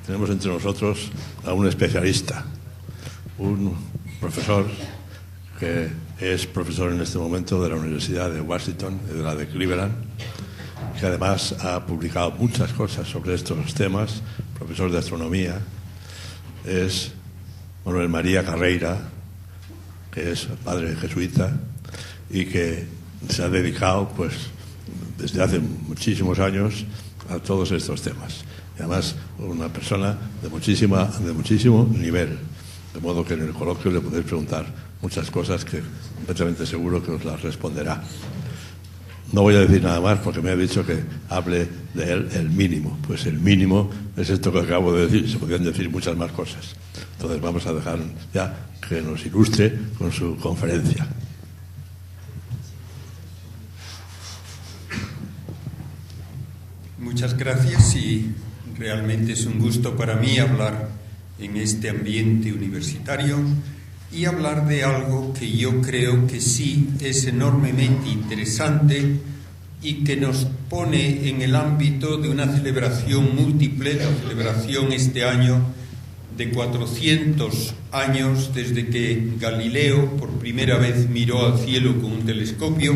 tenemos entre nosotros a un especialista, un profesor que es profesor en este momento de la Universidad de Washington y de la de Cleveland, que además ha publicado muchas cosas sobre estos temas, profesor de astronomía. Es Manuel María Carreira, que es padre jesuita y que se ha dedicado pues desde hace muchísimos años a todos estos temas. Y además una persona de muchísimo nivel, de modo que en el coloquio le podéis preguntar muchas cosas que completamente seguro que os las responderá. No voy a decir nada más porque me ha dicho que hable de él el mínimo. Pues el mínimo es esto que acabo de decir. Se podrían decir muchas más cosas. Entonces vamos a dejar ya que nos ilustre con su conferencia. Muchas gracias y realmente es un gusto para mí hablar en este ambiente universitario y hablar de algo que yo creo que sí es enormemente interesante y que nos pone en el ámbito de una celebración múltiple, la celebración este año de 400 años desde que Galileo por primera vez miró al cielo con un telescopio.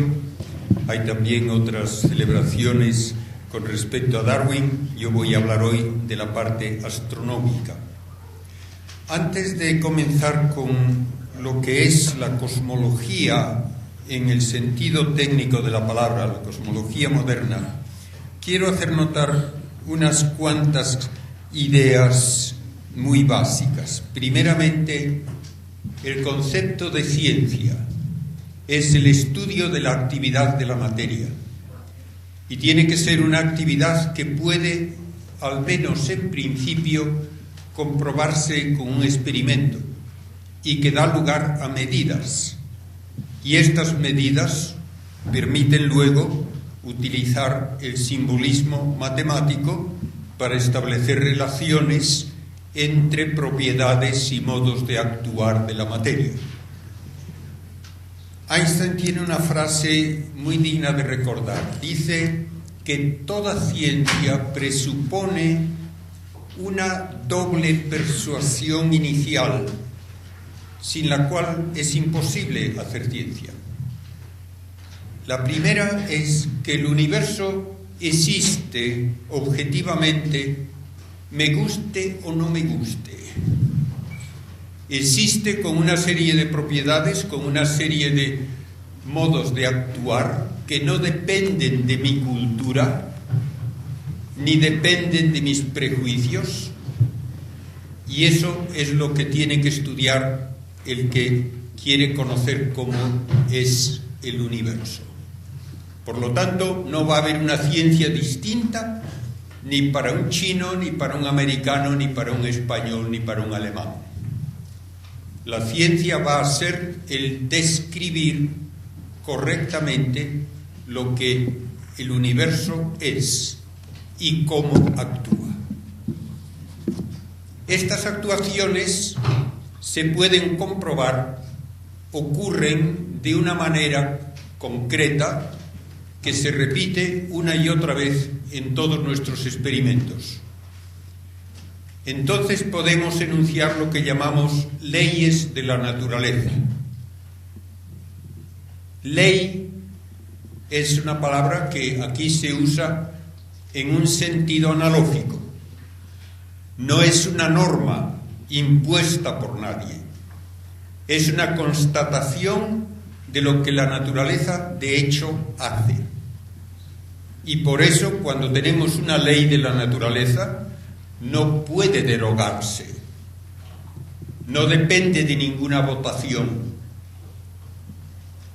Hay también otras celebraciones con respecto a Darwin. Yo voy a hablar hoy de la parte astronómica. Antes de comenzar con lo que es la cosmología en el sentido técnico de la palabra, la cosmología moderna, quiero hacer notar unas cuantas ideas muy básicas. Primeramente, el concepto de ciencia es el estudio de la actividad de la materia y tiene que ser una actividad que puede, al menos en principio, comprobarse con un experimento y que da lugar a medidas. Y estas medidas permiten luego utilizar el simbolismo matemático para establecer relaciones entre propiedades y modos de actuar de la materia. Einstein tiene una frase muy digna de recordar. Dice que toda ciencia presupone una doble persuasión inicial, sin la cual es imposible hacer ciencia. La primera es que el universo existe objetivamente, me guste o no me guste. Existe con una serie de propiedades, con una serie de modos de actuar que no dependen de mi cultura, ni dependen de mis prejuicios, y eso es lo que tiene que estudiar el que quiere conocer cómo es el universo. Por lo tanto, no va a haber una ciencia distinta ni para un chino, ni para un americano, ni para un español, ni para un alemán. La ciencia va a ser el describir correctamente lo que el universo es y cómo actúa. Estas actuaciones se pueden comprobar, ocurren de una manera concreta que se repite una y otra vez en todos nuestros experimentos. Entonces podemos enunciar lo que llamamos leyes de la naturaleza. Ley es una palabra que aquí se usa en un sentido analógico. No es una norma impuesta por nadie. Es una constatación de lo que la naturaleza de hecho hace. Y por eso, cuando tenemos una ley de la naturaleza, no puede derogarse. No depende de ninguna votación.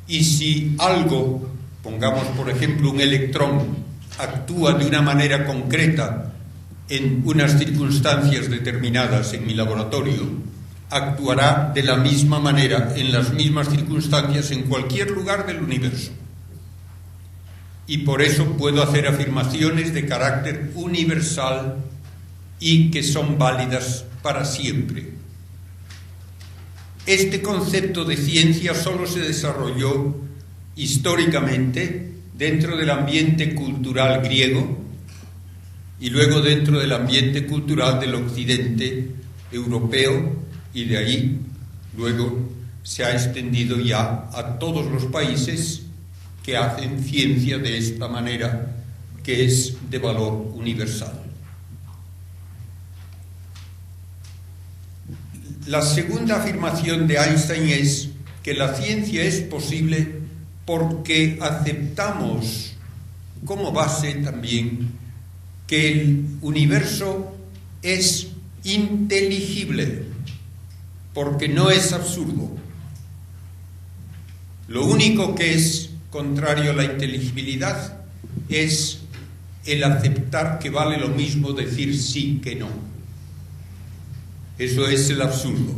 Y si algo, pongamos por ejemplo un electrón, actúa de una manera concreta en unas circunstancias determinadas en mi laboratorio, actuará de la misma manera en las mismas circunstancias en cualquier lugar del universo. Y por eso puedo hacer afirmaciones de carácter universal y que son válidas para siempre. Este concepto de ciencia solo se desarrolló históricamente dentro del ambiente cultural griego y luego dentro del ambiente cultural del occidente europeo, y de ahí luego se ha extendido ya a todos los países que hacen ciencia de esta manera, que es de valor universal. La segunda afirmación de Einstein es que la ciencia es posible porque aceptamos como base también que el universo es inteligible, porque no es absurdo. Lo único que es contrario a la inteligibilidad es el aceptar que vale lo mismo decir sí que no. Eso es el absurdo.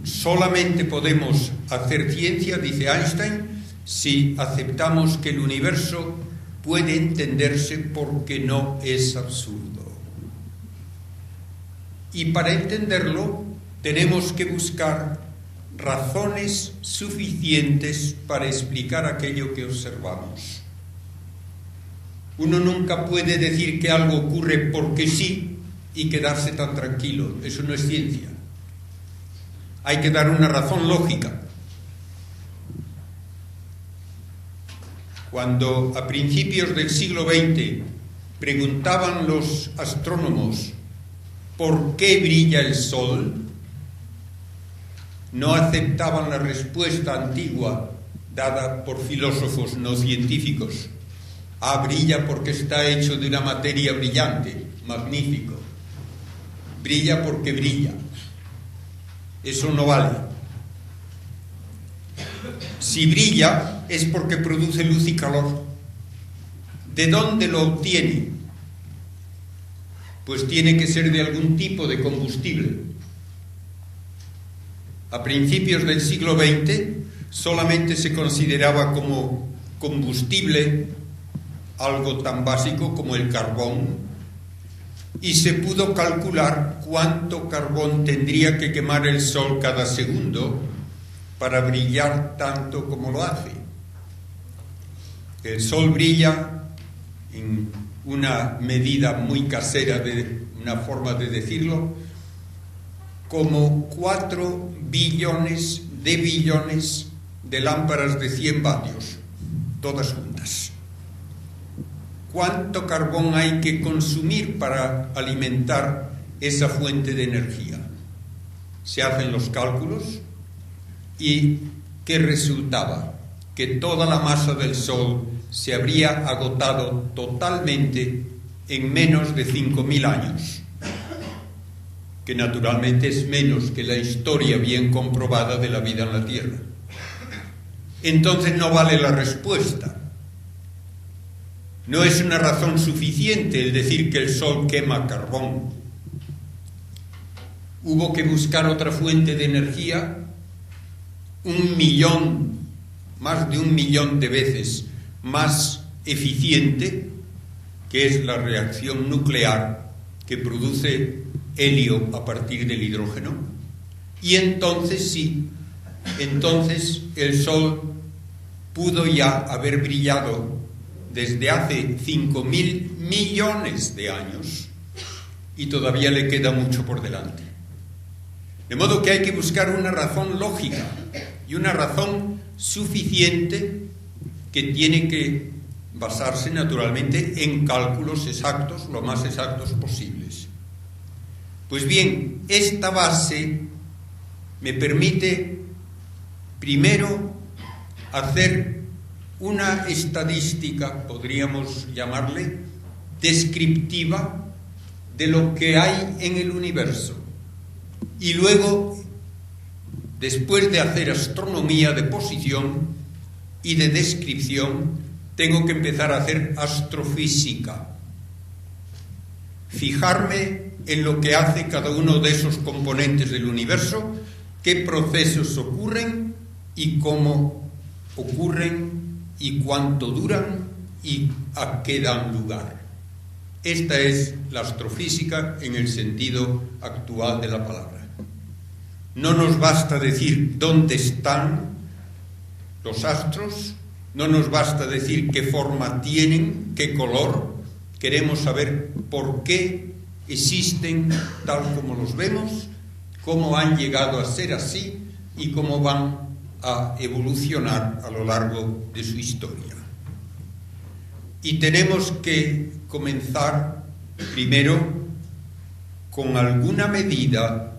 Solamente podemos hacer ciencia, dice Einstein, si aceptamos que el universo puede entenderse porque no es absurdo. Y para entenderlo tenemos que buscar razones suficientes para explicar aquello que observamos. Uno nunca puede decir que algo ocurre porque sí y quedarse tan tranquilo. Eso no es ciencia. Hay que dar una razón lógica. Cuando a principios del siglo XX preguntaban los astrónomos ¿por qué brilla el sol?, no aceptaban la respuesta antigua dada por filósofos no científicos. Brilla porque está hecho de una materia brillante. Magnífico. Brilla porque brilla. Eso no vale. Si brilla es porque produce luz y calor. ¿De dónde lo obtiene? Pues tiene que ser de algún tipo de combustible. A principios del siglo XX solamente se consideraba como combustible algo tan básico como el carbón, y se pudo calcular cuánto carbón tendría que quemar el sol cada segundo para brillar tanto como lo hace. El sol brilla, en una medida muy casera, de una forma de decirlo, como 4 billones de lámparas de 100 vatios, todas juntas. ¿Cuánto carbón hay que consumir para alimentar esa fuente de energía? Se hacen los cálculos y ¿qué resultaba? Que toda la masa del Sol se habría agotado totalmente en menos de 5.000 años, que naturalmente es menos que la historia bien comprobada de la vida en la Tierra. Entonces no vale la respuesta. No es una razón suficiente el decir que el Sol quema carbón. Hubo que buscar otra fuente de energía 1 millón, más de 1 millón de veces más eficiente, que es la reacción nuclear que produce helio a partir del hidrógeno. Y entonces sí, entonces el Sol pudo ya haber brillado desde hace 5.000 millones de años y todavía le queda mucho por delante. De modo que hay que buscar una razón lógica y una razón suficiente que tiene que basarse naturalmente en cálculos exactos, lo más exactos posibles. Pues bien, esta base me permite primero hacer una estadística, podríamos llamarle, descriptiva de lo que hay en el universo. Y luego, después de hacer astronomía de posición y de descripción, tengo que empezar a hacer astrofísica. Fijarme en lo que hace cada uno de esos componentes del universo, qué procesos ocurren y cómo ocurren y cuánto duran y a qué dan lugar. Esta es la astrofísica en el sentido actual de la palabra. No nos basta decir dónde están los astros, no nos basta decir qué forma tienen, qué color, queremos saber por qué existen tal como los vemos, cómo han llegado a ser así y cómo van a evolucionar a lo largo de su historia. Y tenemos que comenzar primero con alguna medida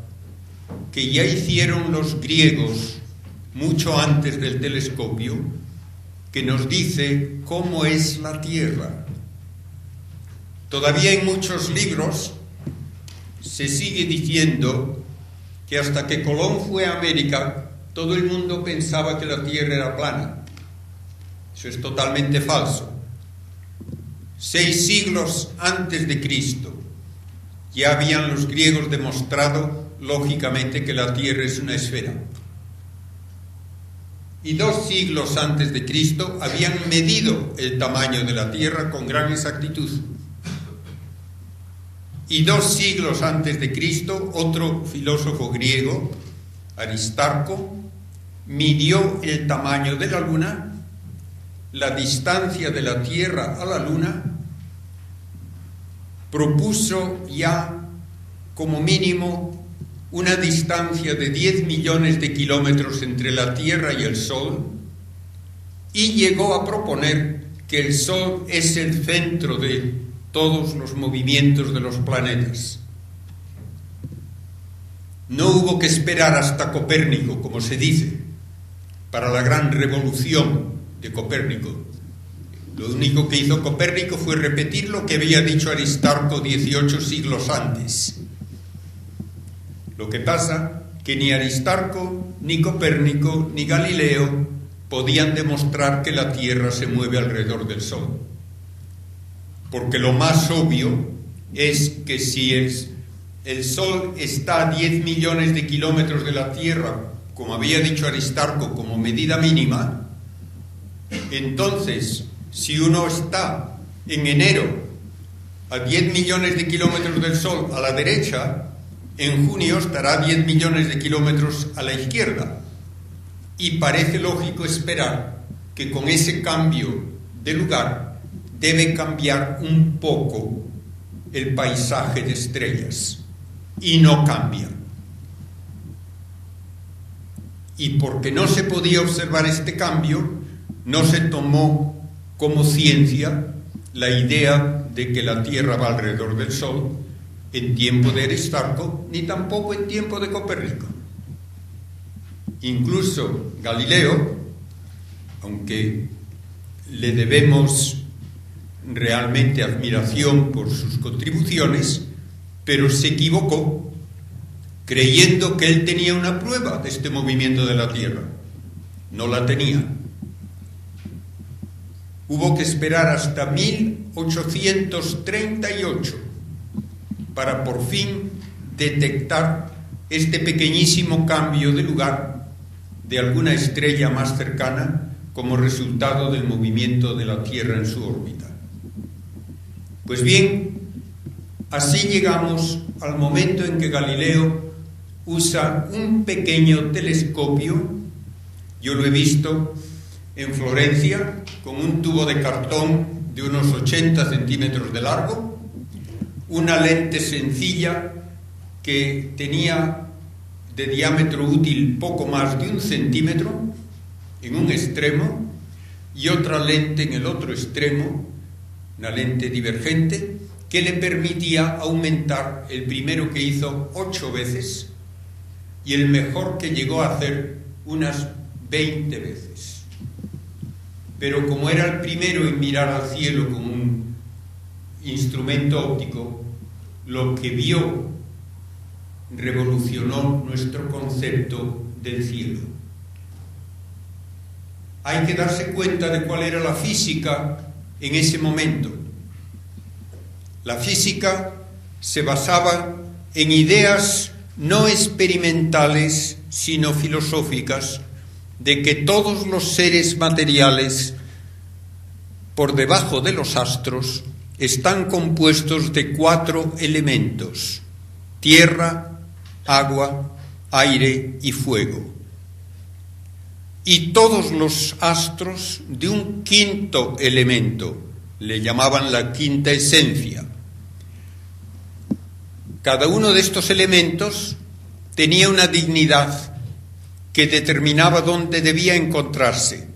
que ya hicieron los griegos mucho antes del telescopio, que nos dice cómo es la Tierra. Todavía en muchos libros se sigue diciendo que hasta que Colón fue a América, todo el mundo pensaba que la Tierra era plana. Eso es totalmente falso. 6 siglos antes de Cristo ya habían los griegos demostrado lógicamente que la Tierra es una esfera. Y 2 siglos antes de Cristo habían medido el tamaño de la Tierra con gran exactitud. Y 2 siglos antes de Cristo, otro filósofo griego, Aristarco, midió el tamaño de la Luna, la distancia de la Tierra a la Luna, propuso ya como mínimo una distancia de 10 millones de kilómetros entre la Tierra y el Sol, y llegó a proponer que el Sol es el centro de todos los movimientos de los planetas. No hubo que esperar hasta Copérnico, como se dice, para la gran revolución de Copérnico. Lo único que hizo Copérnico fue repetir lo que había dicho Aristarco 18 siglos antes. Lo que pasa que ni Aristarco, ni Copérnico, ni Galileo podían demostrar que la Tierra se mueve alrededor del Sol. Porque lo más obvio es que si el Sol está a 10 millones de kilómetros de la Tierra, como había dicho Aristarco, como medida mínima, entonces, si uno está en enero a 10 millones de kilómetros del Sol a la derecha, en junio estará a 10 millones de kilómetros a la izquierda. Y parece lógico esperar que con ese cambio de lugar debe cambiar un poco el paisaje de estrellas. Y no cambia. Y porque no se podía observar este cambio, no se tomó como ciencia la idea de que la Tierra va alrededor del Sol en tiempo de Aristarco, ni tampoco en tiempo de Copérnico. Incluso Galileo, aunque le debemos realmente admiración por sus contribuciones, pero se equivocó creyendo que él tenía una prueba de este movimiento de la Tierra. No la tenía. Hubo que esperar hasta 1838 para por fin detectar este pequeñísimo cambio de lugar de alguna estrella más cercana como resultado del movimiento de la Tierra en su órbita. Pues bien, así llegamos al momento en que Galileo usa un pequeño telescopio. Yo lo he visto en Florencia con un tubo de cartón de unos 80 centímetros de largo, una lente sencilla que tenía de diámetro útil poco más de 1 centímetro en un extremo y otra lente en el otro extremo, una lente divergente, que le permitía aumentar el primero que hizo 8 veces y el mejor que llegó a hacer unas 20 veces. Pero como era el primero en mirar al cielo con un instrumento óptico, lo que vio revolucionó nuestro concepto del cielo. Hay que darse cuenta de cuál era la física en ese momento. La física se basaba en ideas no experimentales, sino filosóficas, de que todos los seres materiales por debajo de los astros están compuestos de 4 elementos: tierra, agua, aire y fuego. Y todos los astros de un 5.º elemento, le llamaban la quinta esencia. Cada uno de estos elementos tenía una dignidad que determinaba dónde debía encontrarse.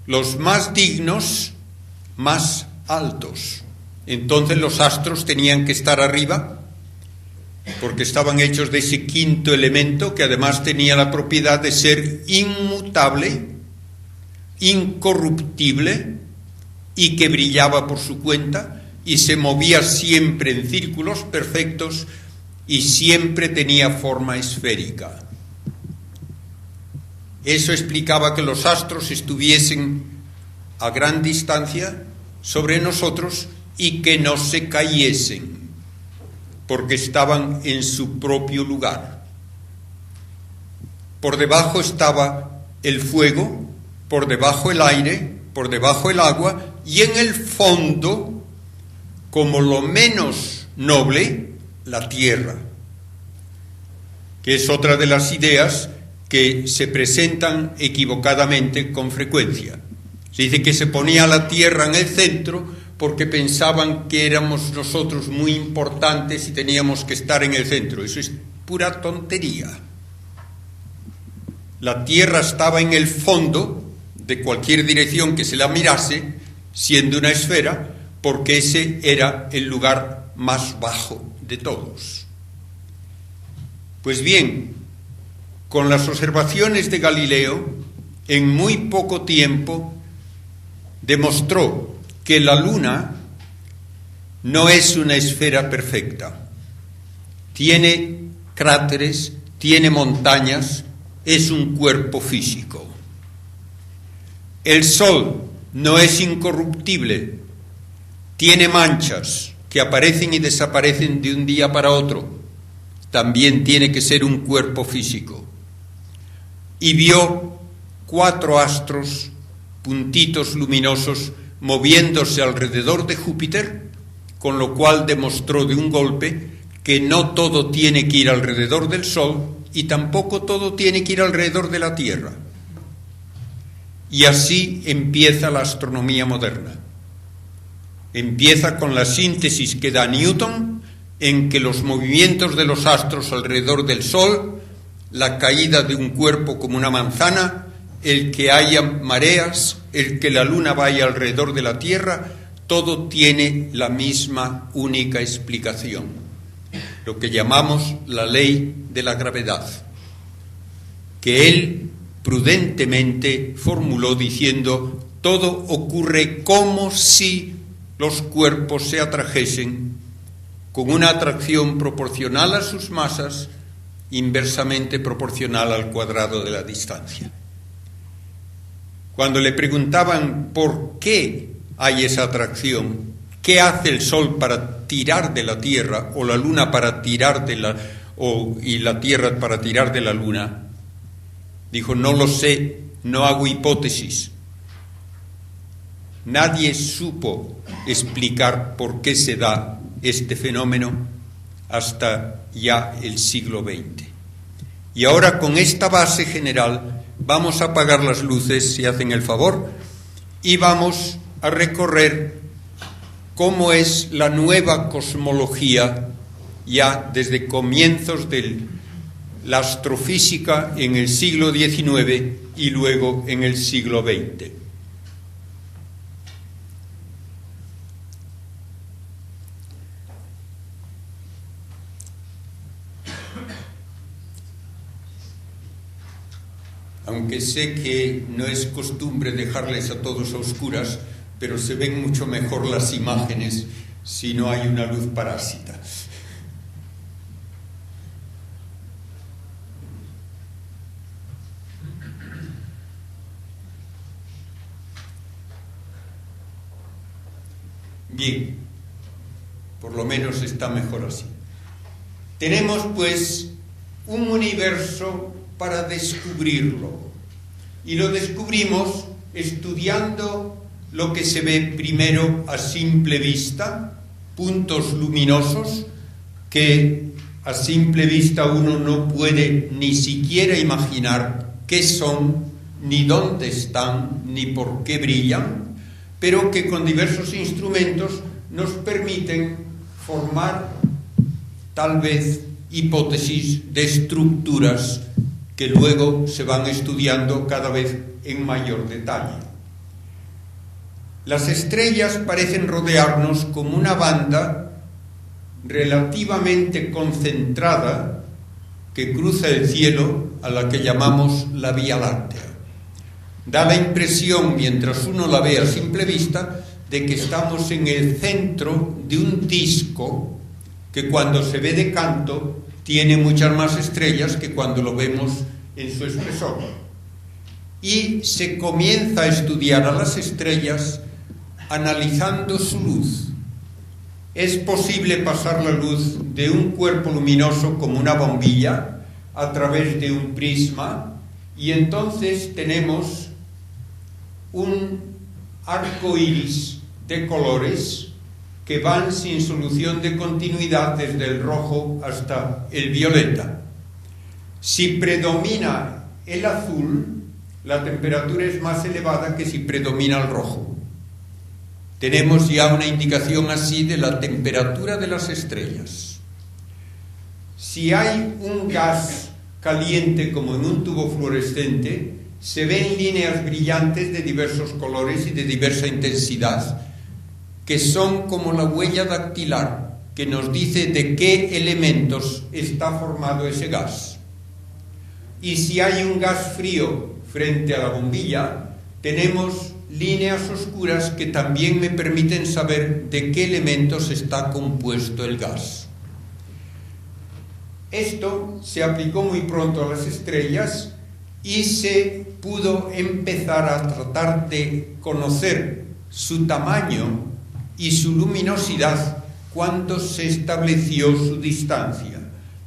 Los más dignos, más altos. Entonces los astros tenían que estar arriba, porque estaban hechos de ese quinto elemento que además tenía la propiedad de ser inmutable, incorruptible y que brillaba por su cuenta y se movía siempre en círculos perfectos y siempre tenía forma esférica. Eso explicaba que los astros estuviesen a gran distancia sobre nosotros y que no se cayesen, porque estaban en su propio lugar. Por debajo estaba el fuego, por debajo el aire, por debajo el agua, y en el fondo, como lo menos noble, la tierra, que es otra de las ideas que se presentan equivocadamente con frecuencia. Se dice que se ponía la tierra en el centro porque pensaban que éramos nosotros muy importantes y teníamos que estar en el centro. Eso es pura tontería. La tierra estaba en el fondo de cualquier dirección que se la mirase, siendo una esfera, porque ese era el lugar más bajo de todos. Pues bien, con las observaciones de Galileo, en muy poco tiempo demostró que la luna no es una esfera perfecta. Tiene cráteres, tiene montañas, es un cuerpo físico. El sol no es incorruptible, tiene manchas que aparecen y desaparecen de un día para otro. También tiene que ser un cuerpo físico. Y vio 4 astros, puntitos luminosos, moviéndose alrededor de Júpiter, con lo cual demostró de un golpe que no todo tiene que ir alrededor del Sol y tampoco todo tiene que ir alrededor de la Tierra. Y así empieza la astronomía moderna. Empieza con la síntesis que da Newton, en que los movimientos de los astros alrededor del Sol, la caída de un cuerpo como una manzana, el que haya mareas, el que la luna vaya alrededor de la Tierra, todo tiene la misma única explicación, lo que llamamos la ley de la gravedad, que él prudentemente formuló diciendo: todo ocurre como si los cuerpos se atrajesen con una atracción proporcional a sus masas, inversamente proporcional al cuadrado de la distancia. Cuando le preguntaban por qué hay esa atracción, qué hace el Sol para tirar de la Tierra, o la Luna para tirar de la, y la Tierra para tirar de la Luna, dijo: no lo sé, no hago hipótesis. Nadie supo explicar por qué se da este fenómeno hasta ya el siglo XX. Y ahora, con esta base general, vamos a apagar las luces, si hacen el favor, y vamos a recorrer cómo es la nueva cosmología ya desde comienzos de la astrofísica en el siglo XIX y luego en el siglo XX. Aunque sé que no es costumbre dejarles a todos a oscuras, pero se ven mucho mejor las imágenes si no hay una luz parásita. Bien, por lo menos está mejor así. Tenemos pues un universo para descubrirlo, y lo descubrimos estudiando lo que se ve primero a simple vista, puntos luminosos que a simple vista uno no puede ni siquiera imaginar qué son, ni dónde están, ni por qué brillan, pero que con diversos instrumentos nos permiten formar tal vez hipótesis de estructuras que luego se van estudiando cada vez en mayor detalle. Las estrellas parecen rodearnos como una banda relativamente concentrada que cruza el cielo, a la que llamamos la Vía Láctea. Da la impresión, mientras uno la ve a simple vista, de que estamos en el centro de un disco que cuando se ve de canto tiene muchas más estrellas que cuando lo vemos en su espesor. Y se comienza a estudiar a las estrellas analizando su luz. Es posible pasar la luz de un cuerpo luminoso como una bombilla a través de un prisma, y entonces tenemos un arco iris de colores que van sin solución de continuidad desde el rojo hasta el violeta. Si predomina el azul, la temperatura es más elevada que si predomina el rojo. Tenemos ya una indicación así de la temperatura de las estrellas. Si hay un gas caliente como en un tubo fluorescente, se ven líneas brillantes de diversos colores y de diversa intensidad, que son como la huella dactilar, que nos dice de qué elementos está formado ese gas. Y si hay un gas frío frente a la bombilla, tenemos líneas oscuras que también me permiten saber de qué elementos está compuesto el gas. Esto se aplicó muy pronto a las estrellas y se pudo empezar a tratar de conocer su tamaño y su luminosidad cuando se estableció su distancia.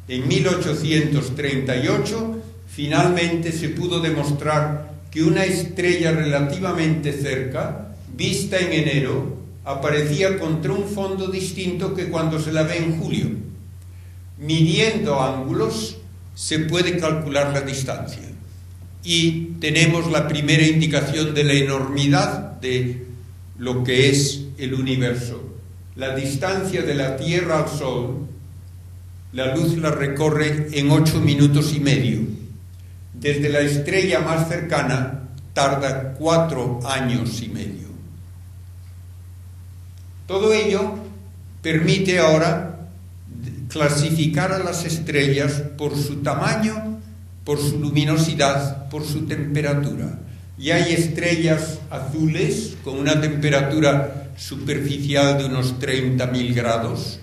En 1838 finalmente se pudo demostrar que una estrella relativamente cerca, vista en enero, aparecía contra un fondo distinto que cuando se la ve en julio. Midiendo ángulos se puede calcular la distancia y tenemos la primera indicación de la enormidad de lo que es el universo. La distancia de la Tierra al Sol, la luz la recorre en 8 minutos y medio. Desde la estrella más cercana tarda 4 años y medio. Todo ello permite ahora clasificar a las estrellas por su tamaño, por su luminosidad, por su temperatura. Y hay estrellas azules con una temperatura superficial de unos 30.000 grados,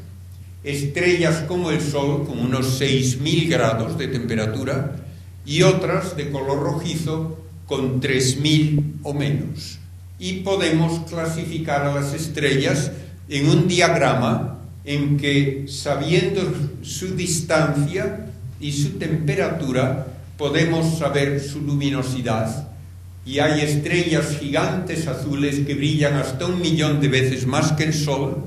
estrellas como el Sol con unos 6.000 grados de temperatura y otras de color rojizo con 3.000 o menos. Y podemos clasificar a las estrellas en un diagrama en que, sabiendo su distancia y su temperatura, podemos saber su luminosidad. Y hay estrellas gigantes azules que brillan hasta 1 millón de veces más que el Sol,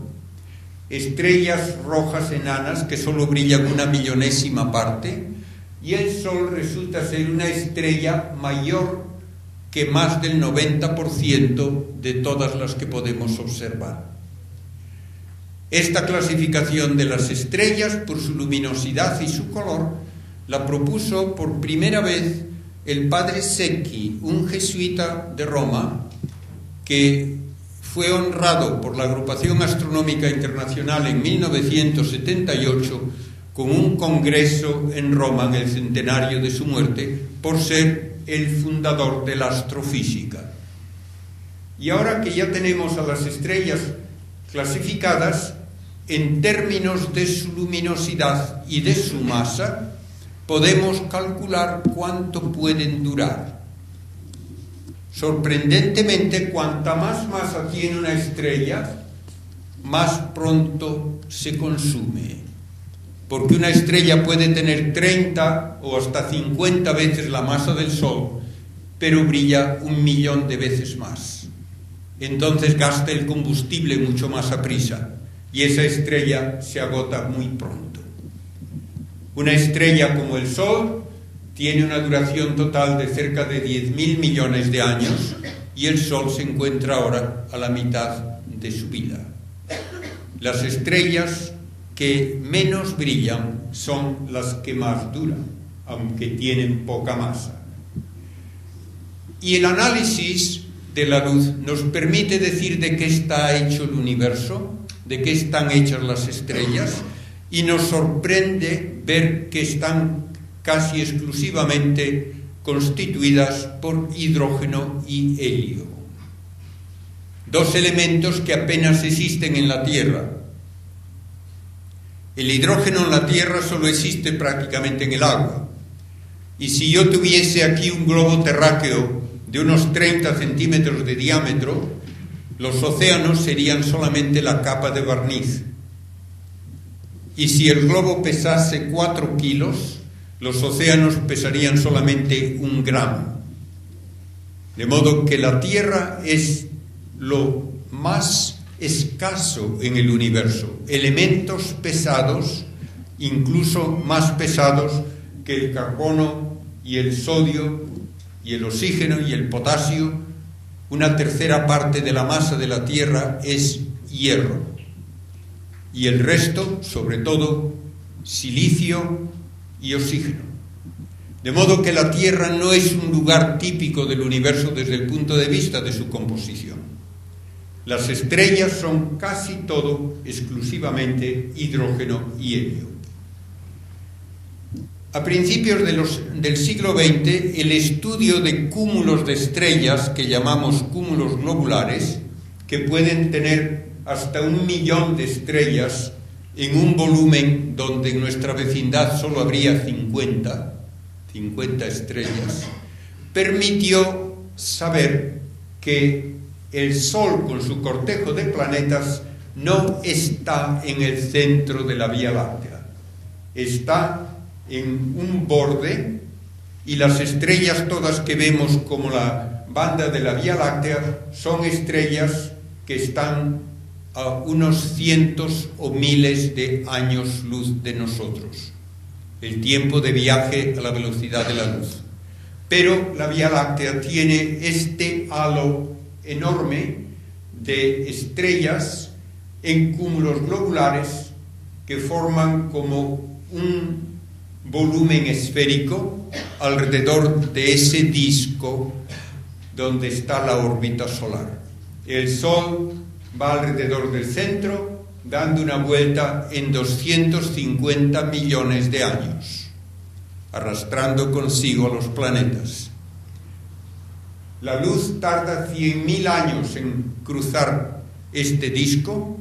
estrellas rojas enanas que solo brillan 1/1000ª parte, y el Sol resulta ser una estrella mayor que más del 90% de todas las que podemos observar. Esta clasificación de las estrellas por su luminosidad y su color la propuso por primera vez el padre Secchi, un jesuita de Roma, que fue honrado por la Agrupación Astronómica Internacional en 1978 con un congreso en Roma en el centenario de su muerte por ser el fundador de la astrofísica. Y ahora que ya tenemos a las estrellas clasificadas en términos de su luminosidad y de su masa, podemos calcular cuánto pueden durar. Sorprendentemente, cuanta más masa tiene una estrella, más pronto se consume. Porque una estrella puede tener 30 o hasta 50 veces la masa del Sol, pero brilla 1 millón de veces más. Entonces gasta el combustible mucho más aprisa y esa estrella se agota muy pronto. Una estrella como el Sol tiene una duración total de cerca de 10.000 millones de años y el Sol se encuentra ahora a la mitad de su vida. Las estrellas que menos brillan son las que más duran, aunque tienen poca masa. Y el análisis de la luz nos permite decir de qué está hecho el universo, de qué están hechas las estrellas, y nos sorprende ver que están casi exclusivamente constituidas por hidrógeno y helio. Dos elementos que apenas existen en la Tierra. El hidrógeno en la Tierra solo existe prácticamente en el agua. Y si yo tuviese aquí un globo terráqueo de unos 30 centímetros de diámetro, los océanos serían solamente la capa de barniz. Y si el globo pesase 4 kilos, los océanos pesarían solamente 1 gramo. De modo que la Tierra es lo más escaso en el universo. Elementos pesados, incluso más pesados que el carbono y el sodio y el oxígeno y el potasio. Una tercera parte de la masa de la Tierra es hierro. Y el resto, sobre todo, silicio y oxígeno. De modo que la Tierra no es un lugar típico del universo desde el punto de vista de su composición. Las estrellas son casi todo exclusivamente hidrógeno y helio. A principios del siglo XX, el estudio de cúmulos de estrellas, que llamamos cúmulos globulares, que pueden tener hasta 1 millón de estrellas en un volumen donde en nuestra vecindad solo habría 50 estrellas, permitió saber que el Sol, con su cortejo de planetas, no está en el centro de la Vía Láctea. Está en un borde, y las estrellas todas que vemos como la banda de la Vía Láctea son estrellas que están a unos cientos o miles de años luz de nosotros, el tiempo de viaje a la velocidad de la luz. Pero la Vía Láctea tiene este halo enorme de estrellas en cúmulos globulares que forman como un volumen esférico alrededor de ese disco donde está la órbita solar. El Sol va alrededor del centro, dando una vuelta en 250 millones de años, arrastrando consigo a los planetas. La luz tarda 100.000 años en cruzar este disco,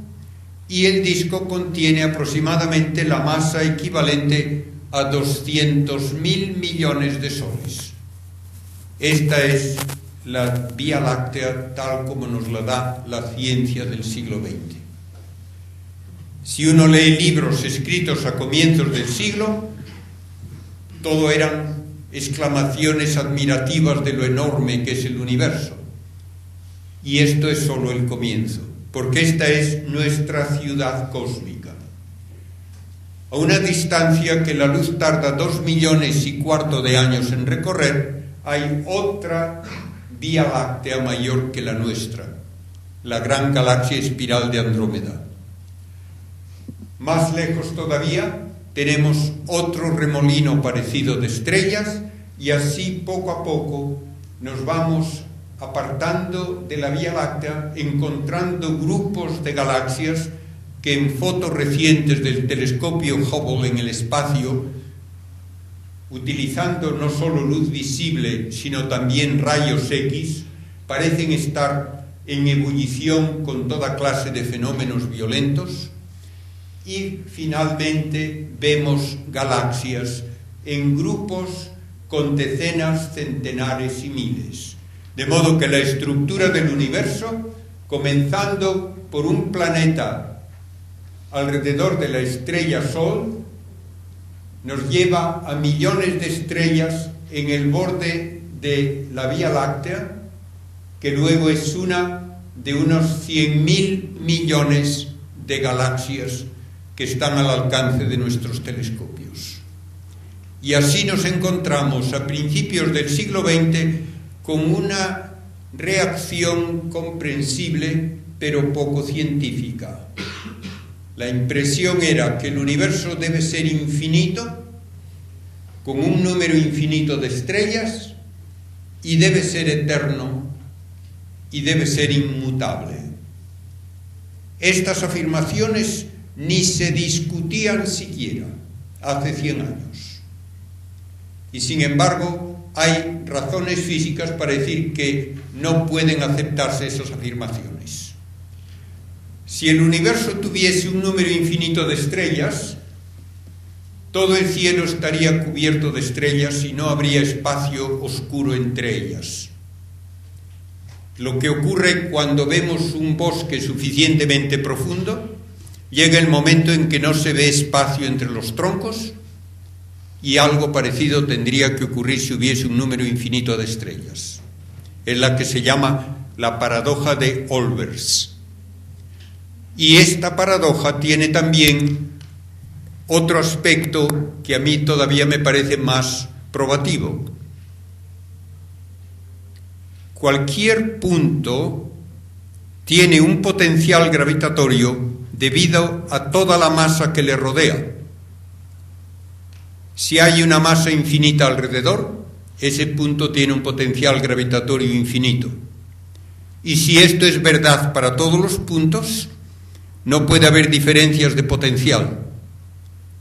y el disco contiene aproximadamente la masa equivalente a 200.000 millones de soles. Esta es la Vía Láctea tal como nos la da la ciencia del siglo XX. Si uno lee libros escritos a comienzos del siglo, todo eran exclamaciones admirativas de lo enorme que es el universo. Y esto es solo el comienzo, porque esta es nuestra ciudad cósmica. A una distancia que la luz tarda 2,25 millones de años en recorrer, hay otra Vía Láctea mayor que la nuestra, la gran galaxia espiral de Andrómeda. Más lejos todavía tenemos otro remolino parecido de estrellas, y así poco a poco nos vamos apartando de la Vía Láctea, encontrando grupos de galaxias que en fotos recientes del telescopio Hubble en el espacio, utilizando no solo luz visible, sino también rayos X, parecen estar en ebullición con toda clase de fenómenos violentos. Y finalmente vemos galaxias en grupos con decenas, centenares y miles. De modo que la estructura del universo, comenzando por un planeta alrededor de la estrella Sol, nos lleva a millones de estrellas en el borde de la Vía Láctea, que luego es una de unos 100.000 millones de galaxias que están al alcance de nuestros telescopios. Y así nos encontramos a principios del siglo XX con una reacción comprensible pero poco científica. La impresión era que el universo debe ser infinito, con un número infinito de estrellas, y debe ser eterno y debe ser inmutable. Estas afirmaciones ni se discutían siquiera hace 100 años. Y sin embargo, hay razones físicas para decir que no pueden aceptarse esas afirmaciones. Si el universo tuviese un número infinito de estrellas, todo el cielo estaría cubierto de estrellas y no habría espacio oscuro entre ellas. Lo que ocurre cuando vemos un bosque suficientemente profundo, llega el momento en que no se ve espacio entre los troncos, y algo parecido tendría que ocurrir si hubiese un número infinito de estrellas. Es la que se llama la paradoja de Olbers. Y esta paradoja tiene también otro aspecto que a mí todavía me parece más probativo. Cualquier punto tiene un potencial gravitatorio debido a toda la masa que le rodea. Si hay una masa infinita alrededor, ese punto tiene un potencial gravitatorio infinito. Y si esto es verdad para todos los puntos, no puede haber diferencias de potencial.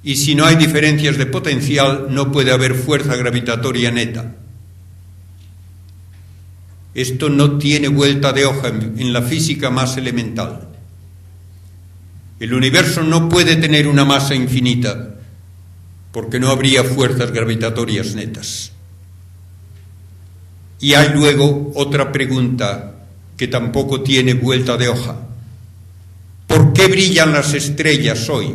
Y si no hay diferencias de potencial, no puede haber fuerza gravitatoria neta. Esto no tiene vuelta de hoja en la física más elemental. El universo no puede tener una masa infinita, porque no habría fuerzas gravitatorias netas. Y hay luego otra pregunta que tampoco tiene vuelta de hoja. ¿Por qué brillan las estrellas hoy?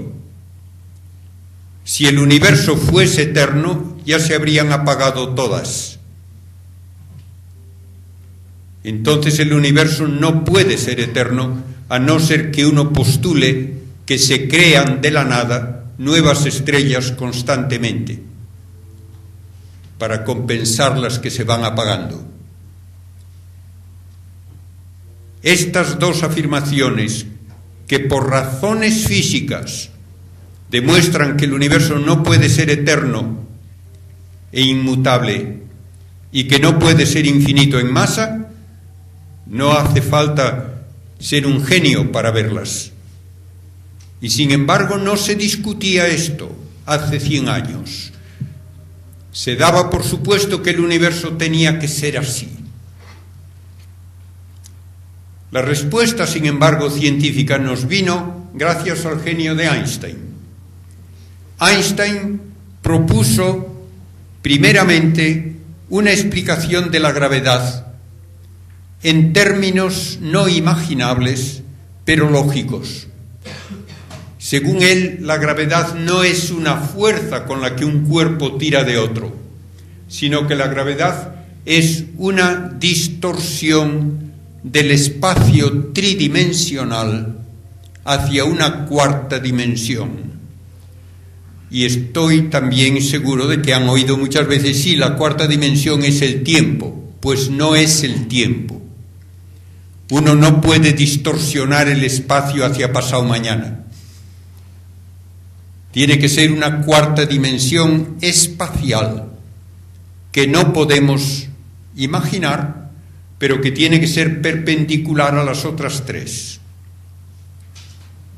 Si el universo fuese eterno, ya se habrían apagado todas. Entonces el universo no puede ser eterno, a no ser que uno postule que se crean de la nada nuevas estrellas constantemente para compensar las que se van apagando. Estas dos afirmaciones, que por razones físicas demuestran que el universo no puede ser eterno e inmutable y que no puede ser infinito en masa, no hace falta ser un genio para verlas. Y sin embargo no se discutía esto hace 100 años. Se daba por supuesto que el universo tenía que ser así. La respuesta, sin embargo, científica nos vino gracias al genio de Einstein. Einstein propuso primeramente una explicación de la gravedad en términos no imaginables, pero lógicos. Según él, la gravedad no es una fuerza con la que un cuerpo tira de otro, sino que la gravedad es una distorsión del espacio tridimensional hacia una cuarta dimensión. Y estoy también seguro de que han oído muchas veces, sí, la cuarta dimensión es el tiempo. Pues no es el tiempo. Uno no puede distorsionar el espacio hacia pasado mañana. Tiene que ser una cuarta dimensión espacial que no podemos imaginar, pero que tiene que ser perpendicular a las otras tres.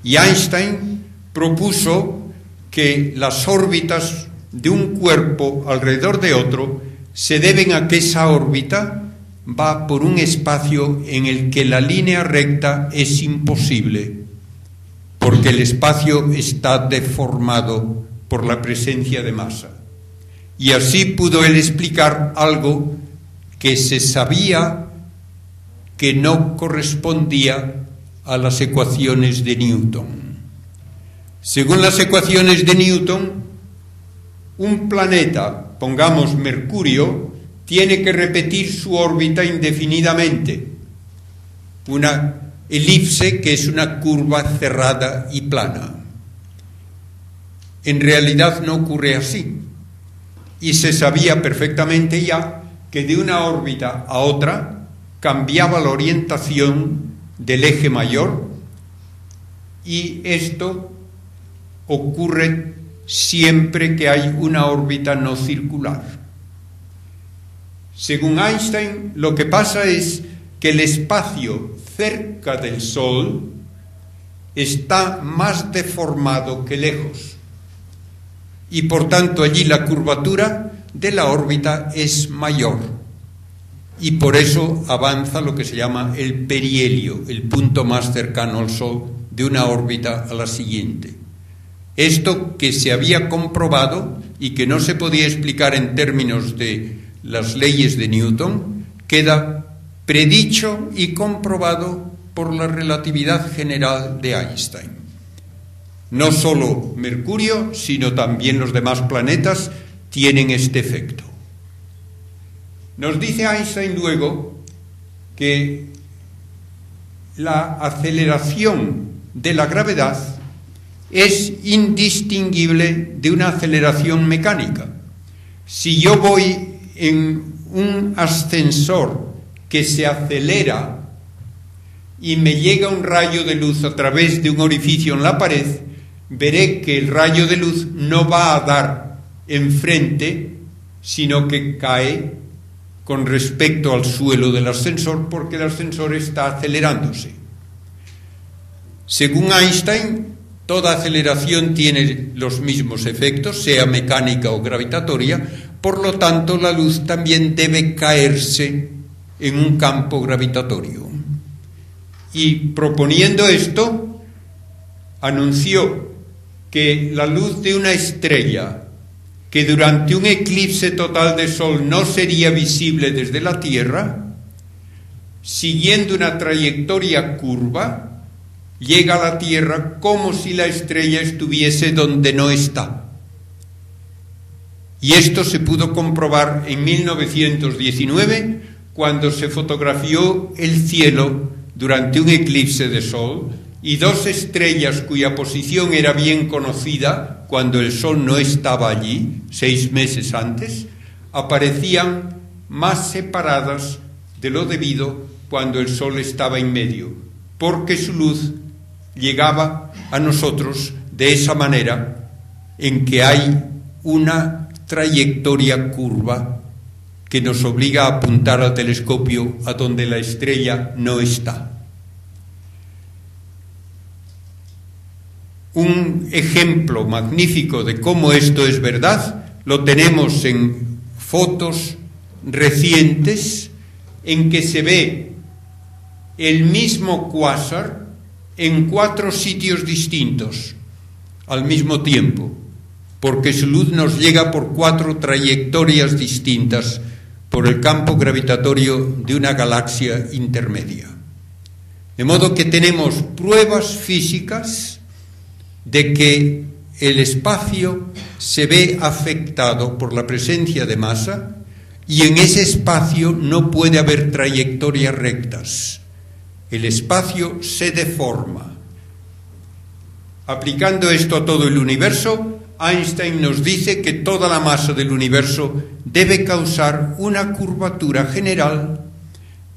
Y Einstein propuso que las órbitas de un cuerpo alrededor de otro se deben a que esa órbita va por un espacio en el que la línea recta es imposible, porque el espacio está deformado por la presencia de masa. Y así pudo él explicar algo que se sabía que no correspondía a las ecuaciones de Newton. Según las ecuaciones de Newton, un planeta, pongamos Mercurio, tiene que repetir su órbita indefinidamente. Una elipse que es una curva cerrada y plana. En realidad no ocurre así. Y se sabía perfectamente ya que de una órbita a otra cambiaba la orientación del eje mayor, y esto ocurre siempre que hay una órbita no circular. Según Einstein, lo que pasa es que el espacio cerca del Sol está más deformado que lejos, y por tanto allí la curvatura de la órbita es mayor, y por eso avanza lo que se llama el perihelio, el punto más cercano al Sol de una órbita a la siguiente. Esto que se había comprobado y que no se podía explicar en términos de las leyes de Newton, queda predicho y comprobado por la relatividad general de Einstein. No solo Mercurio, sino también los demás planetas tienen este efecto. Nos dice Einstein luego que la aceleración de la gravedad es indistinguible de una aceleración mecánica. Si yo voy en un ascensor que se acelera y me llega un rayo de luz a través de un orificio en la pared, veré que el rayo de luz no va a dar enfrente, sino que cae con respecto al suelo del ascensor, porque el ascensor está acelerándose. Según Einstein, toda aceleración tiene los mismos efectos, sea mecánica o gravitatoria, por lo tanto la luz también debe caerse en un campo gravitatorio. Y proponiendo esto, anunció que la luz de una estrella que durante un eclipse total de Sol no sería visible desde la Tierra, siguiendo una trayectoria curva, llega a la Tierra como si la estrella estuviese donde no está. Y esto se pudo comprobar en 1919, cuando se fotografió el cielo durante un eclipse de Sol, y dos estrellas cuya posición era bien conocida cuando el Sol no estaba allí, 6 meses antes, aparecían más separadas de lo debido cuando el Sol estaba en medio, porque su luz llegaba a nosotros de esa manera en que hay una trayectoria curva que nos obliga a apuntar al telescopio a donde la estrella no está. Un ejemplo magnífico de cómo esto es verdad lo tenemos en fotos recientes en que se ve el mismo cuásar en 4 sitios distintos al mismo tiempo, porque su luz nos llega por 4 trayectorias distintas por el campo gravitatorio de una galaxia intermedia. De modo que tenemos pruebas físicas de que el espacio se ve afectado por la presencia de masa, y en ese espacio no puede haber trayectorias rectas. El espacio se deforma. Aplicando esto a todo el universo, Einstein nos dice que toda la masa del universo debe causar una curvatura general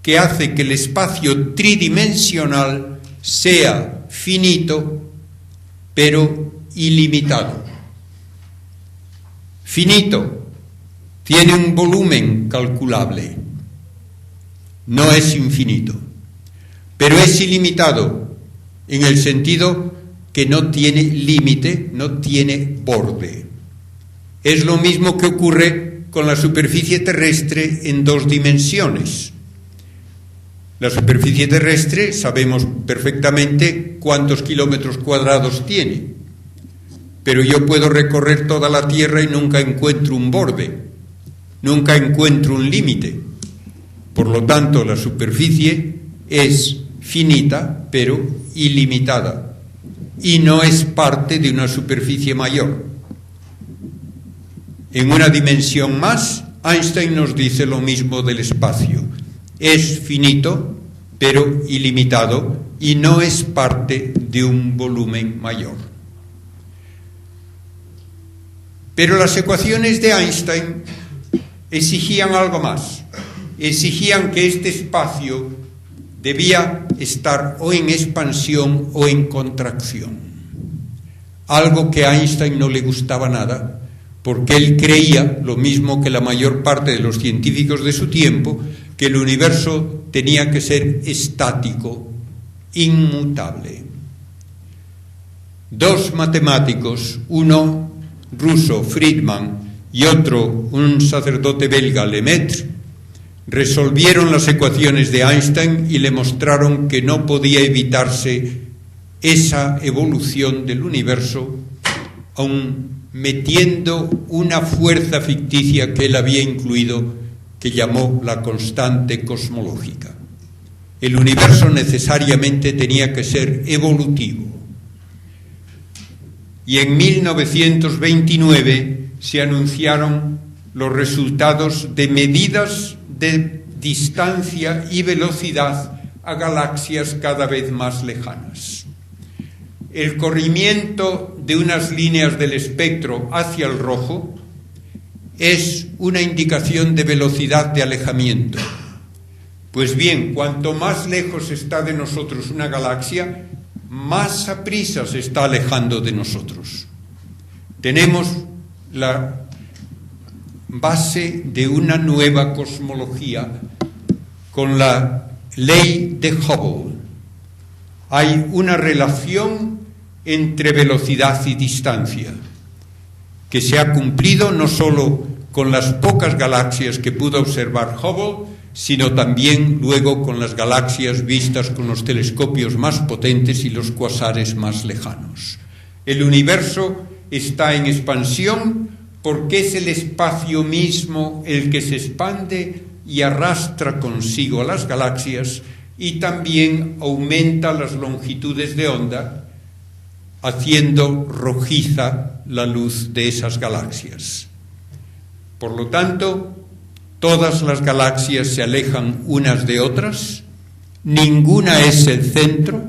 que hace que el espacio tridimensional sea finito, pero ilimitado. Finito, tiene un volumen calculable, no es infinito, pero es ilimitado en el sentido que no tiene límite, no tiene borde. Es lo mismo que ocurre con la superficie terrestre en 2 dimensiones. La superficie terrestre sabemos perfectamente cuántos kilómetros cuadrados tiene, pero yo puedo recorrer toda la Tierra y nunca encuentro un borde, nunca encuentro un límite. Por lo tanto, la superficie es finita, pero ilimitada, y no es parte de una superficie mayor. En una dimensión más, Einstein nos dice lo mismo del espacio. Es finito, pero ilimitado, y no es parte de un volumen mayor. Pero las ecuaciones de Einstein exigían algo más. exigían que este espacio debía estar o en expansión o en contracción. Algo que a Einstein no le gustaba nada, porque él creía, lo mismo que la mayor parte de los científicos de su tiempo, que el universo tenía que ser estático, inmutable. Dos matemáticos, uno ruso, Friedman, y otro, un sacerdote belga, Lemaitre, resolvieron las ecuaciones de Einstein y le mostraron que no podía evitarse esa evolución del universo, aun metiendo una fuerza ficticia que él había incluido, que llamó la constante cosmológica. El universo necesariamente tenía que ser evolutivo. Y en 1929 se anunciaron los resultados de medidas de distancia y velocidad a galaxias cada vez más lejanas. El corrimiento de unas líneas del espectro hacia el rojo es una indicación de velocidad de alejamiento. Pues bien, cuanto más lejos está de nosotros una galaxia, más aprisa se está alejando de nosotros. Tenemos la base de una nueva cosmología con la ley de Hubble. Hay una relación entre velocidad y distancia que se ha cumplido no solo con las pocas galaxias que pudo observar Hubble, sino también luego con las galaxias vistas con los telescopios más potentes y los cuasares más lejanos. El universo está en expansión porque es el espacio mismo el que se expande y arrastra consigo a las galaxias y también aumenta las longitudes de onda, haciendo rojiza la luz de esas galaxias. Por lo tanto, todas las galaxias se alejan unas de otras, ninguna es el centro.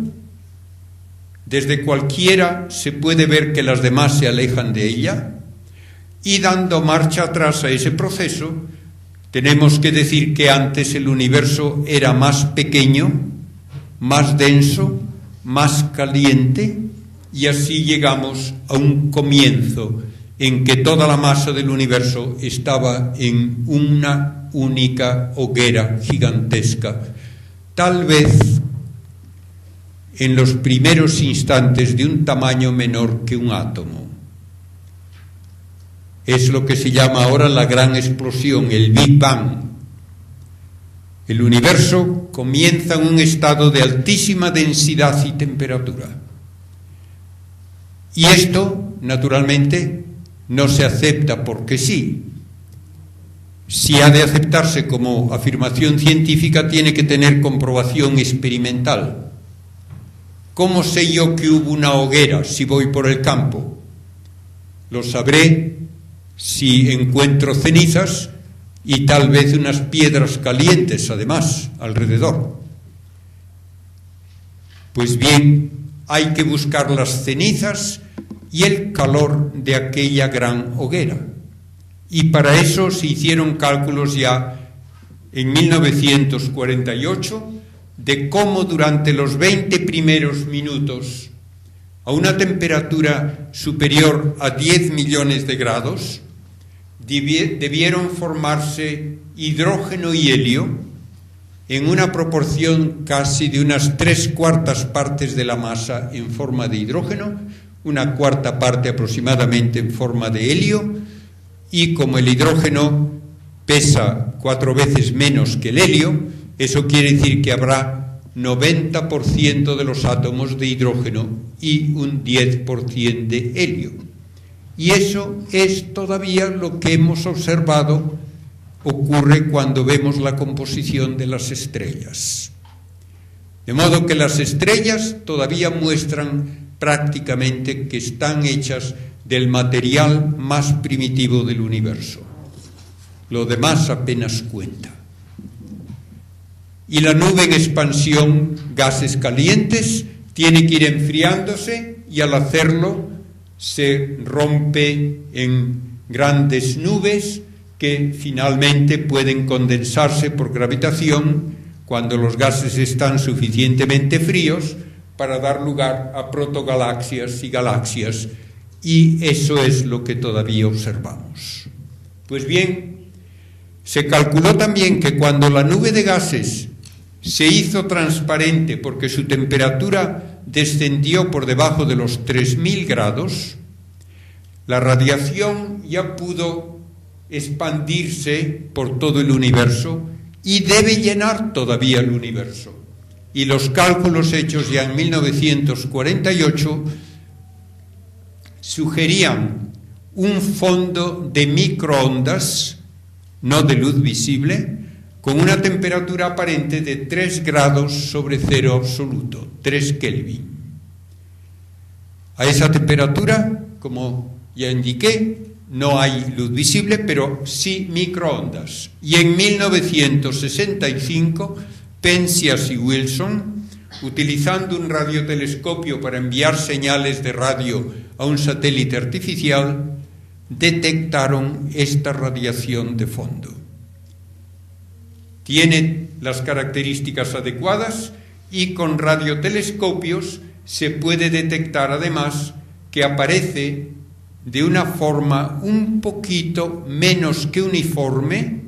Desde cualquiera se puede ver que las demás se alejan de ella, y dando marcha atrás a ese proceso, tenemos que decir que antes el universo era más pequeño, más denso, más caliente, y así llegamos a un comienzo en que toda la masa del universo estaba en una única hoguera gigantesca, tal vez en los primeros instantes de un tamaño menor que un átomo. Es lo que se llama ahora la gran explosión, el Big Bang. El universo comienza en un estado de altísima densidad y temperatura. Y esto, naturalmente, no se acepta porque sí. Si ha de aceptarse como afirmación científica, tiene que tener comprobación experimental. ¿Cómo sé yo que hubo una hoguera si voy por el campo? Lo sabré si encuentro cenizas y tal vez unas piedras calientes, además, alrededor. Pues bien, hay que buscar las cenizas y el calor de aquella gran hoguera. Y para eso se hicieron cálculos ya en 1948 de cómo durante los 20 primeros minutos, a una temperatura superior a 10 millones de grados, debieron formarse hidrógeno y helio en una proporción casi de unas 3/4 partes de la masa en forma de hidrógeno, 1/4 parte aproximadamente en forma de helio, y como el hidrógeno pesa 4 veces menos que el helio, eso quiere decir que habrá 90% de los átomos de hidrógeno y un 10% de helio. Y eso es todavía lo que hemos observado ocurre cuando vemos la composición de las estrellas. De modo que las estrellas todavía muestran prácticamente que están hechas del material más primitivo del universo. Lo demás apenas cuenta. Y la nube en expansión, gases calientes, tiene que ir enfriándose y al hacerlo se rompe en grandes nubes que finalmente pueden condensarse por gravitación cuando los gases están suficientemente fríos para dar lugar a protogalaxias y galaxias, y eso es lo que todavía observamos. Pues bien, se calculó también que cuando la nube de gases se hizo transparente porque su temperatura descendió por debajo de los 3000 grados, la radiación ya pudo expandirse por todo el universo y debe llenar todavía el universo. Y los cálculos hechos ya en 1948 sugerían un fondo de microondas, no de luz visible, con una temperatura aparente de 3 grados sobre cero absoluto, 3 Kelvin. A esa temperatura, como ya indiqué, no hay luz visible, pero sí microondas. Y en 1965, Penzias y Wilson, utilizando un radiotelescopio para enviar señales de radio a un satélite artificial, detectaron esta radiación de fondo. Tiene las características adecuadas y con radiotelescopios se puede detectar además que aparece de una forma un poquito menos que uniforme,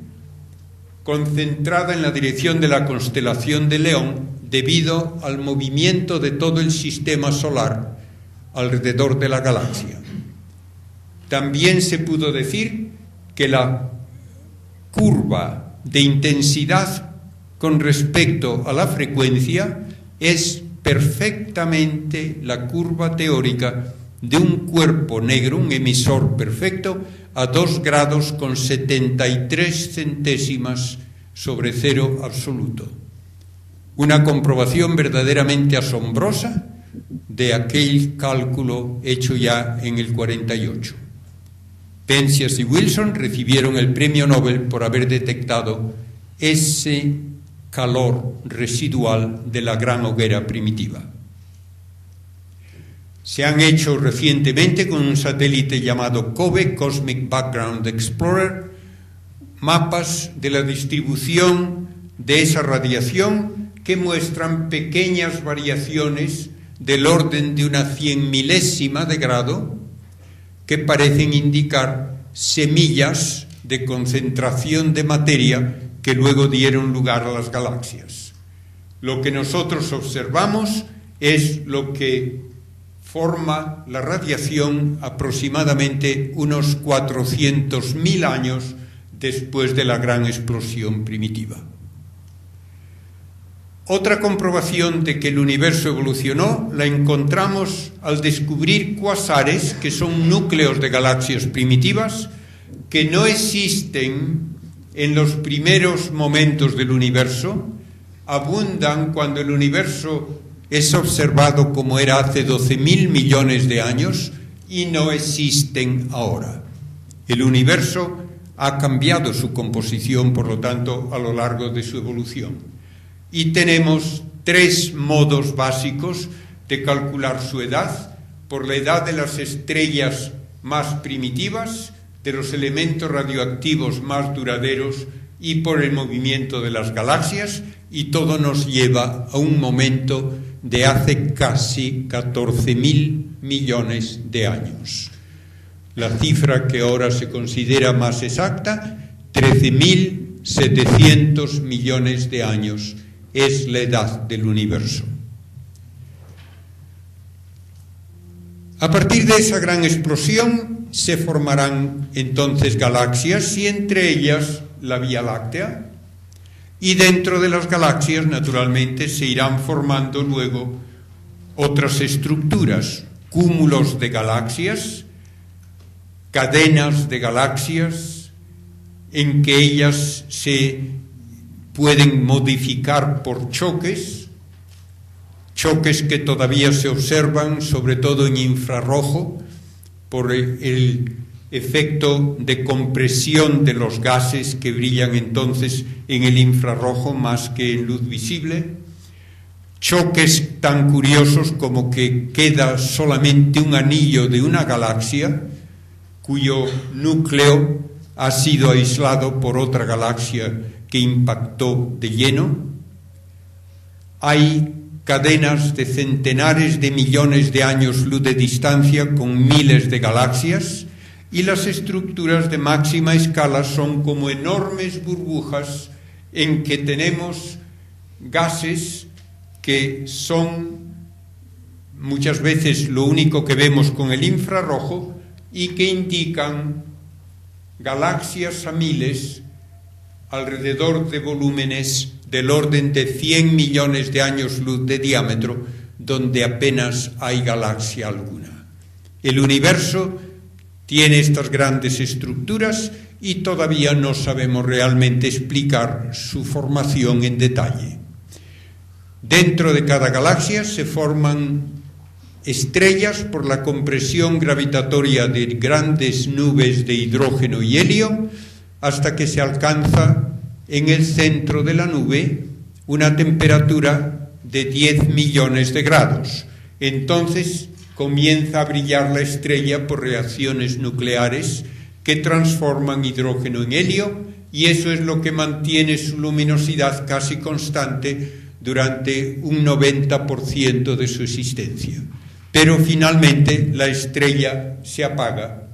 concentrada en la dirección de la constelación de León debido al movimiento de todo el sistema solar alrededor de la galaxia. También se pudo decir que la curva de intensidad con respecto a la frecuencia es perfectamente la curva teórica de un cuerpo negro, un emisor perfecto, a 2 grados con 73 centésimas sobre cero absoluto. Una comprobación verdaderamente asombrosa de aquel cálculo hecho ya en el 48. Penzias y Wilson recibieron el premio Nobel por haber detectado ese calor residual de la gran hoguera primitiva. Se han hecho recientemente con un satélite llamado COBE, Cosmic Background Explorer, mapas de la distribución de esa radiación que muestran pequeñas variaciones del orden de una 100.000ª de grado que parecen indicar semillas de concentración de materia que luego dieron lugar a las galaxias. Lo que nosotros observamos es lo que forma la radiación aproximadamente unos 400.000 años después de la gran explosión primitiva. Otra comprobación de que el universo evolucionó la encontramos al descubrir cuásares, que son núcleos de galaxias primitivas, que no existen en los primeros momentos del universo, abundan cuando el universo es observado como era hace 12.000 millones de años y no existen ahora. El universo ha cambiado su composición, por lo tanto, a lo largo de su evolución. Y tenemos 3 modos básicos de calcular su edad: por la edad de las estrellas más primitivas, de los elementos radioactivos más duraderos y por el movimiento de las galaxias, y todo nos lleva a un momento de hace casi 14.000 millones de años. La cifra que ahora se considera más exacta, 13.700 millones de años, es la edad del universo. A partir de esa gran explosión se formarán entonces galaxias, y entre ellas la Vía Láctea, y dentro de las galaxias naturalmente se irán formando luego otras estructuras, cúmulos de galaxias, cadenas de galaxias, en que ellas se pueden modificar por choques que todavía se observan, sobre todo en infrarrojo, por el efecto de compresión de los gases que brillan entonces en el infrarrojo más que en luz visible. Choques tan curiosos como que queda solamente un anillo de una galaxia cuyo núcleo ha sido aislado por otra galaxia que impactó de lleno. Hay cadenas de centenares de millones de años luz de distancia con miles de galaxias, y las estructuras de máxima escala son como enormes burbujas en que tenemos gases que son muchas veces lo único que vemos con el infrarrojo y que indican galaxias a miles alrededor de volúmenes del orden de 100 millones de años luz de diámetro, donde apenas hay galaxia alguna. El universo tiene estas grandes estructuras y todavía no sabemos realmente explicar su formación en detalle. Dentro de cada galaxia se forman estrellas por la compresión gravitatoria de grandes nubes de hidrógeno y helio, hasta que se alcanza en el centro de la nube una temperatura de 10 millones de grados. Entonces comienza a brillar la estrella por reacciones nucleares que transforman hidrógeno en helio, y eso es lo que mantiene su luminosidad casi constante durante un 90% de su existencia. Pero finalmente la estrella se apaga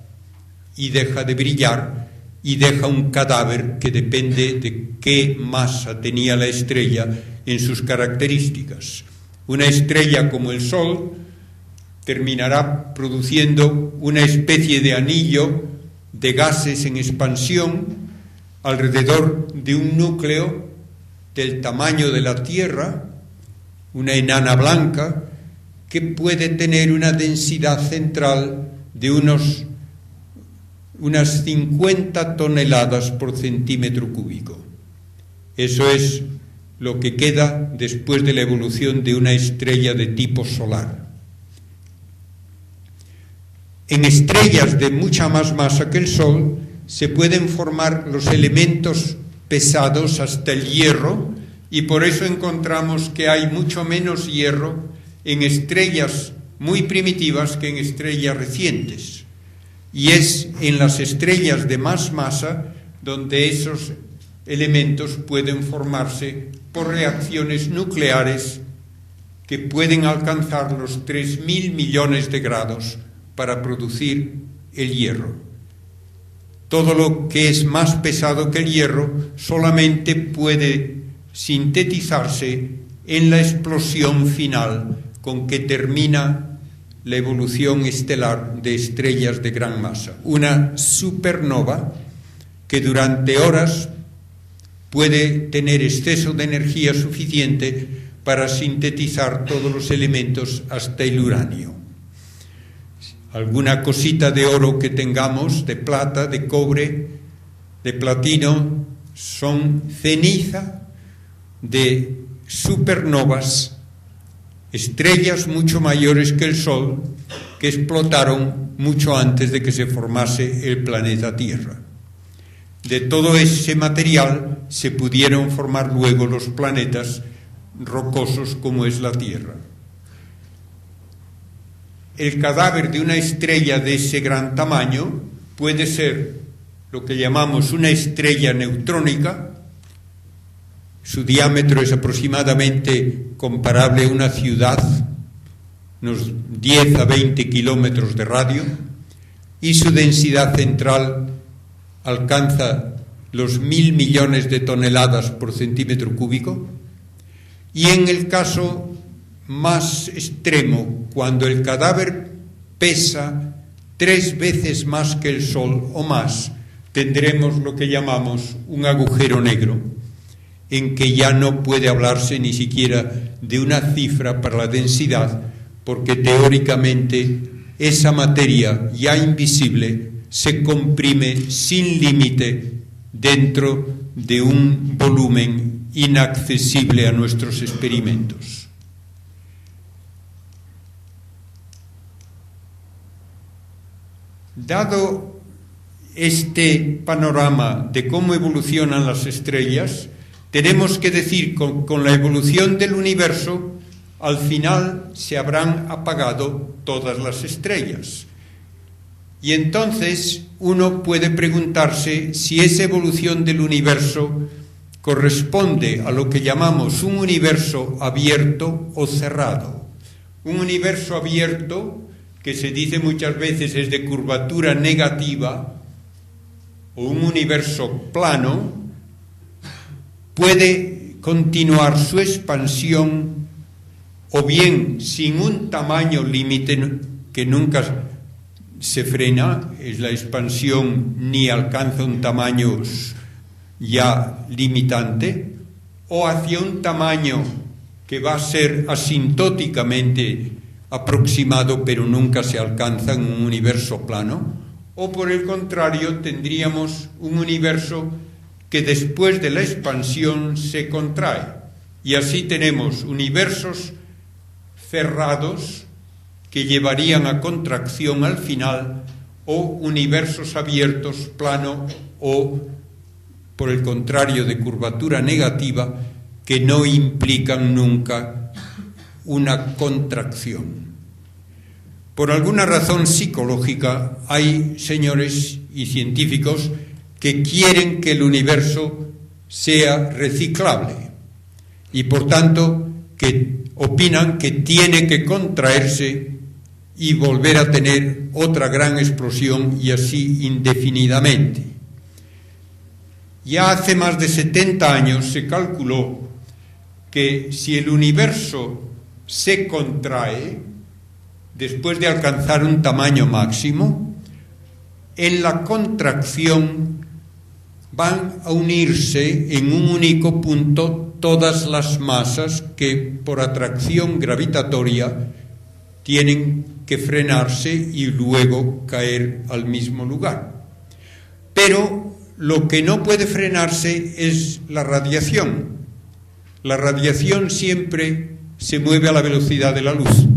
y deja de brillar y deja un cadáver que depende de qué masa tenía la estrella en sus características. Una estrella como el Sol terminará produciendo una especie de anillo de gases en expansión alrededor de un núcleo del tamaño de la Tierra, una enana blanca, que puede tener una densidad central de unas 50 toneladas por centímetro cúbico. Eso es lo que queda después de la evolución de una estrella de tipo solar. En estrellas de mucha más masa que el Sol se pueden formar los elementos pesados hasta el hierro, y por eso encontramos que hay mucho menos hierro en estrellas muy primitivas que en estrellas recientes. Y es en las estrellas de más masa donde esos elementos pueden formarse por reacciones nucleares que pueden alcanzar los 3.000 millones de grados para producir el hierro. Todo lo que es más pesado que el hierro solamente puede sintetizarse en la explosión final con que termina la evolución estelar de estrellas de gran masa. Una supernova que durante horas puede tener exceso de energía suficiente para sintetizar todos los elementos hasta el uranio. Alguna cosita de oro que tengamos, de plata, de cobre, de platino, son ceniza de supernovas, estrellas mucho mayores que el Sol, que explotaron mucho antes de que se formase el planeta Tierra. De todo ese material se pudieron formar luego los planetas rocosos como es la Tierra. El cadáver de una estrella de ese gran tamaño puede ser lo que llamamos una estrella neutrónica. Su diámetro es aproximadamente comparable a una ciudad, unos 10 a 20 kilómetros de radio, y su densidad central alcanza los 1.000 millones de toneladas por centímetro cúbico. Y en el caso más extremo, cuando el cadáver pesa 3 veces más que el Sol o más, tendremos lo que llamamos un agujero negro, en que ya no puede hablarse ni siquiera de una cifra para la densidad, porque teóricamente esa materia ya invisible se comprime sin límite dentro de un volumen inaccesible a nuestros experimentos. Dado este panorama de cómo evolucionan las estrellas, tenemos que decir que con la evolución del universo, al final se habrán apagado todas las estrellas. Y entonces uno puede preguntarse si esa evolución del universo corresponde a lo que llamamos un universo abierto o cerrado. Un universo abierto, que se dice muchas veces es de curvatura negativa, o un universo plano, puede continuar su expansión o bien sin un tamaño límite que nunca se frena, es la expansión ni alcanza un tamaño ya limitante, o hacia un tamaño que va a ser asintóticamente aproximado pero nunca se alcanza en un universo plano, o por el contrario tendríamos un universo que después de la expansión se contrae, y así tenemos universos cerrados que llevarían a contracción al final, o universos abiertos, plano, o por el contrario de curvatura negativa, que no implican nunca una contracción. Por alguna razón psicológica hay señores y científicos que quieren que el universo sea reciclable y por tanto que opinan que tiene que contraerse y volver a tener otra gran explosión y así indefinidamente. Ya hace más de 70 años se calculó que si el universo se contrae después de alcanzar un tamaño máximo, en la contracción van a unirse en un único punto todas las masas que por atracción gravitatoria tienen que frenarse y luego caer al mismo lugar. Pero lo que no puede frenarse es la radiación. La radiación siempre se mueve a la velocidad de la luz.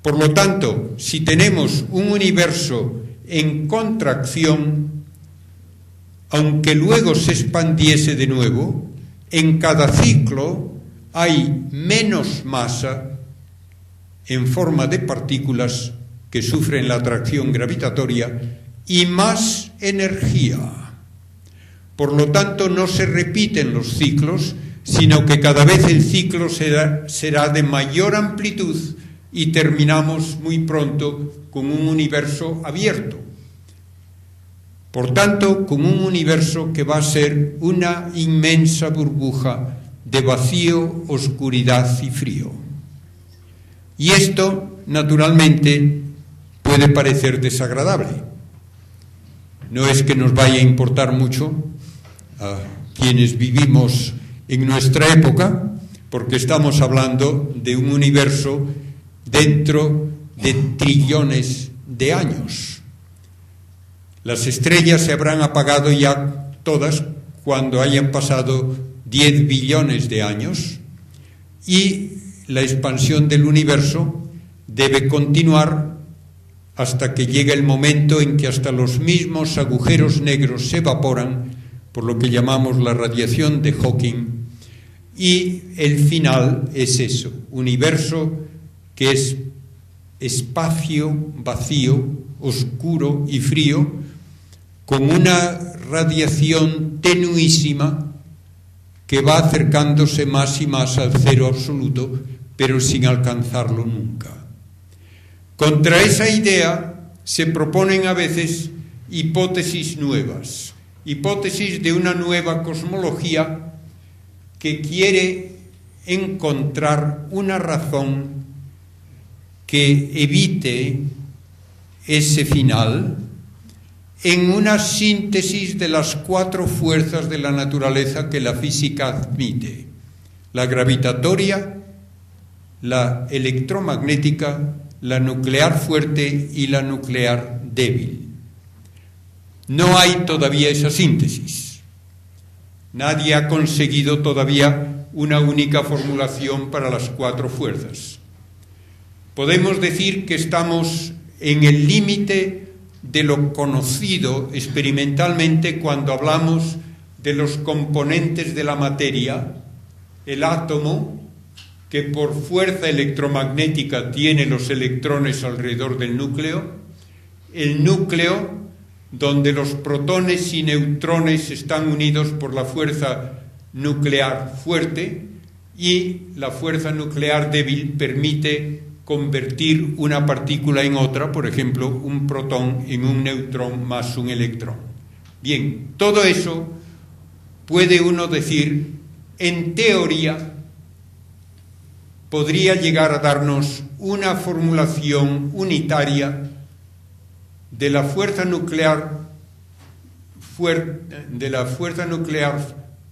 Por lo tanto, si tenemos un universo en contracción, aunque luego se expandiese de nuevo, en cada ciclo hay menos masa en forma de partículas que sufren la atracción gravitatoria y más energía. Por lo tanto, no se repiten los ciclos, sino que cada vez el ciclo será de mayor amplitud y terminamos muy pronto con un universo abierto. Por tanto, con un universo que va a ser una inmensa burbuja de vacío, oscuridad y frío. Y esto, naturalmente, puede parecer desagradable. No es que nos vaya a importar mucho a quienes vivimos en nuestra época, porque estamos hablando de un universo dentro de trillones de años. Las estrellas se habrán apagado ya todas cuando hayan pasado 10 billones de años y la expansión del universo debe continuar hasta que llegue el momento en que hasta los mismos agujeros negros se evaporan, por lo que llamamos la radiación de Hawking, y el final es eso, universo que es espacio vacío, oscuro y frío, con una radiación tenuísima que va acercándose más y más al cero absoluto, pero sin alcanzarlo nunca. Contra esa idea se proponen a veces hipótesis nuevas, hipótesis de una nueva cosmología que quiere encontrar una razón que evite ese final en una síntesis de las 4 fuerzas de la naturaleza que la física admite: la gravitatoria, la electromagnética, la nuclear fuerte y la nuclear débil. No hay todavía esa síntesis. Nadie ha conseguido todavía una única formulación para las 4 fuerzas. Podemos decir que estamos en el límite de lo conocido experimentalmente cuando hablamos de los componentes de la materia, el átomo, que por fuerza electromagnética tiene los electrones alrededor del núcleo, el núcleo donde los protones y neutrones están unidos por la fuerza nuclear fuerte, y la fuerza nuclear débil permite convertir una partícula en otra, por ejemplo, un protón en un neutrón más un electrón. Bien, todo eso puede uno decir, en teoría, podría llegar a darnos una formulación unitaria de la fuerza nuclear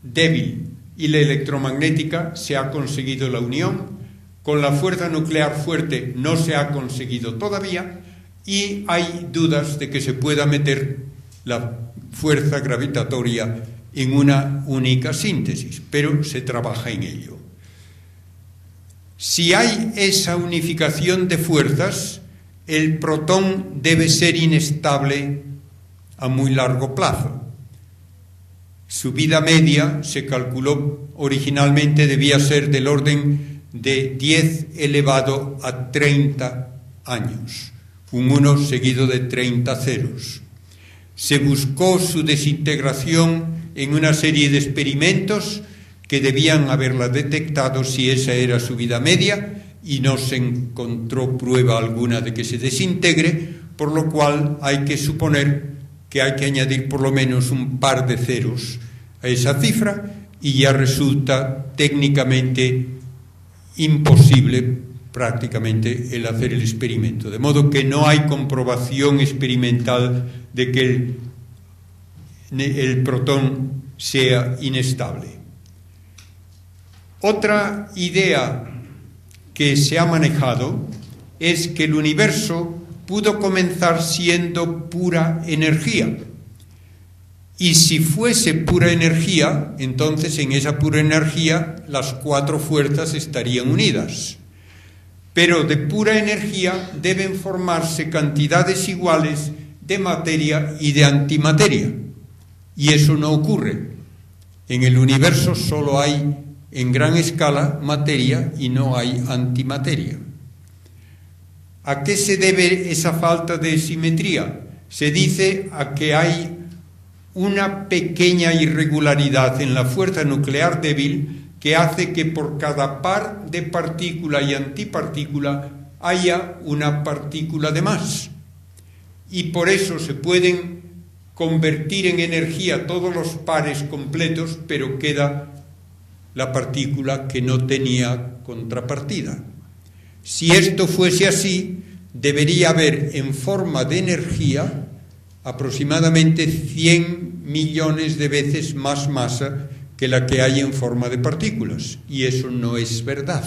débil y la electromagnética. Se ha conseguido la unión. Con la fuerza nuclear fuerte no se ha conseguido todavía, y hay dudas de que se pueda meter la fuerza gravitatoria en una única síntesis, pero se trabaja en ello. Si hay esa unificación de fuerzas, el protón debe ser inestable a muy largo plazo. Su vida media, se calculó originalmente, debía ser del orden de 10 elevado a 30 años, un 1 seguido de 30 ceros. Se buscó su desintegración en una serie de experimentos que debían haberla detectado si esa era su vida media, y no se encontró prueba alguna de que se desintegre, por lo cual hay que suponer que hay que añadir por lo menos un par de ceros a esa cifra, y ya resulta técnicamente imposible prácticamente el hacer el experimento, de modo que no hay comprobación experimental de que el protón sea inestable. Otra idea que se ha manejado es que el universo pudo comenzar siendo pura energía, y si fuese pura energía, entonces en esa pura energía las 4 fuerzas estarían unidas. Pero de pura energía deben formarse cantidades iguales de materia y de antimateria, y eso no ocurre. En el universo solo hay, en gran escala, materia y no hay antimateria. ¿A qué se debe esa falta de simetría? Se dice a que hay una pequeña irregularidad en la fuerza nuclear débil que hace que por cada par de partícula y antipartícula haya una partícula de más. Y por eso se pueden convertir en energía todos los pares completos, pero queda la partícula que no tenía contrapartida. Si esto fuese así, debería haber en forma de energía aproximadamente 100 millones de veces más masa que la que hay en forma de partículas, y eso no es verdad.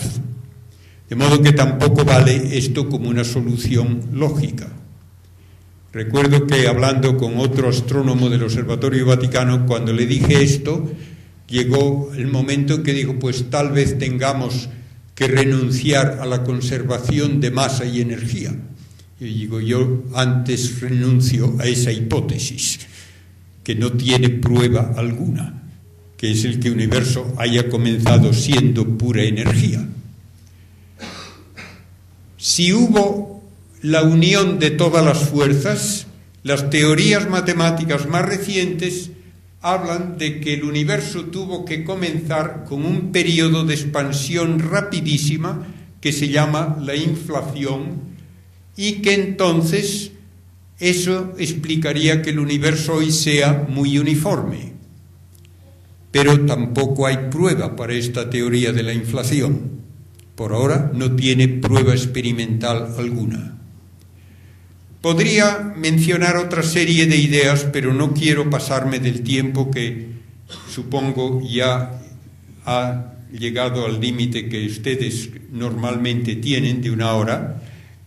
De modo que tampoco vale esto como una solución lógica. Recuerdo que hablando con otro astrónomo del Observatorio Vaticano, cuando le dije esto, llegó el momento en que dijo, pues tal vez tengamos que renunciar a la conservación de masa y energía. Y digo, yo antes renuncio a esa hipótesis, que no tiene prueba alguna, que es el que el universo haya comenzado siendo pura energía. Si hubo la unión de todas las fuerzas, las teorías matemáticas más recientes hablan de que el universo tuvo que comenzar con un periodo de expansión rapidísima que se llama la inflación, y que entonces eso explicaría que el universo hoy sea muy uniforme. Pero tampoco hay prueba para esta teoría de la inflación. Por ahora no tiene prueba experimental alguna. Podría mencionar otra serie de ideas, pero no quiero pasarme del tiempo que supongo ya ha llegado al límite que ustedes normalmente tienen de 1 hora,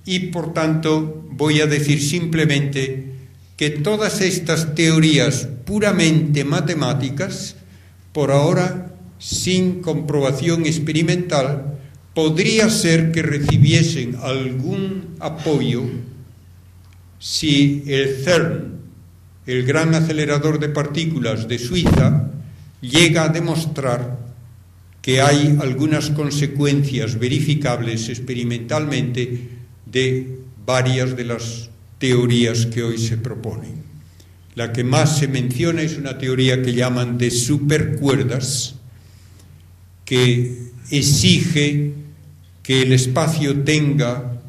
y por tanto voy a decir simplemente que todas estas teorías puramente matemáticas, por ahora sin comprobación experimental, podría ser que recibiesen algún apoyo si el CERN, el gran acelerador de partículas de Suiza, llega a demostrar que hay algunas consecuencias verificables experimentalmente de varias de las teorías que hoy se proponen. La que más se menciona es una teoría que llaman de supercuerdas, que exige que el espacio tenga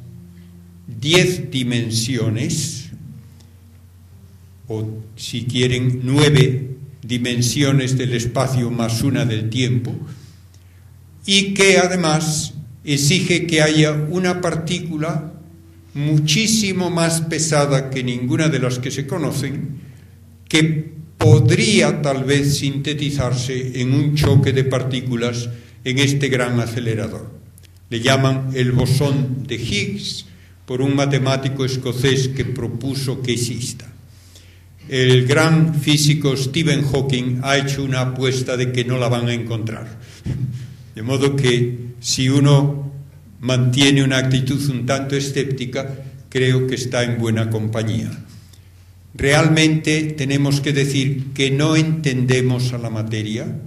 10 dimensiones, o si quieren 9 dimensiones del espacio más una del tiempo, y que además exige que haya una partícula muchísimo más pesada que ninguna de las que se conocen, que podría tal vez sintetizarse en un choque de partículas en este gran acelerador. Le llaman el bosón de Higgs por un matemático escocés que propuso que exista. El gran físico Stephen Hawking ha hecho una apuesta de que no la van a encontrar. De modo que si uno mantiene una actitud un tanto escéptica, creo que está en buena compañía. Realmente tenemos que decir que no entendemos a la materia,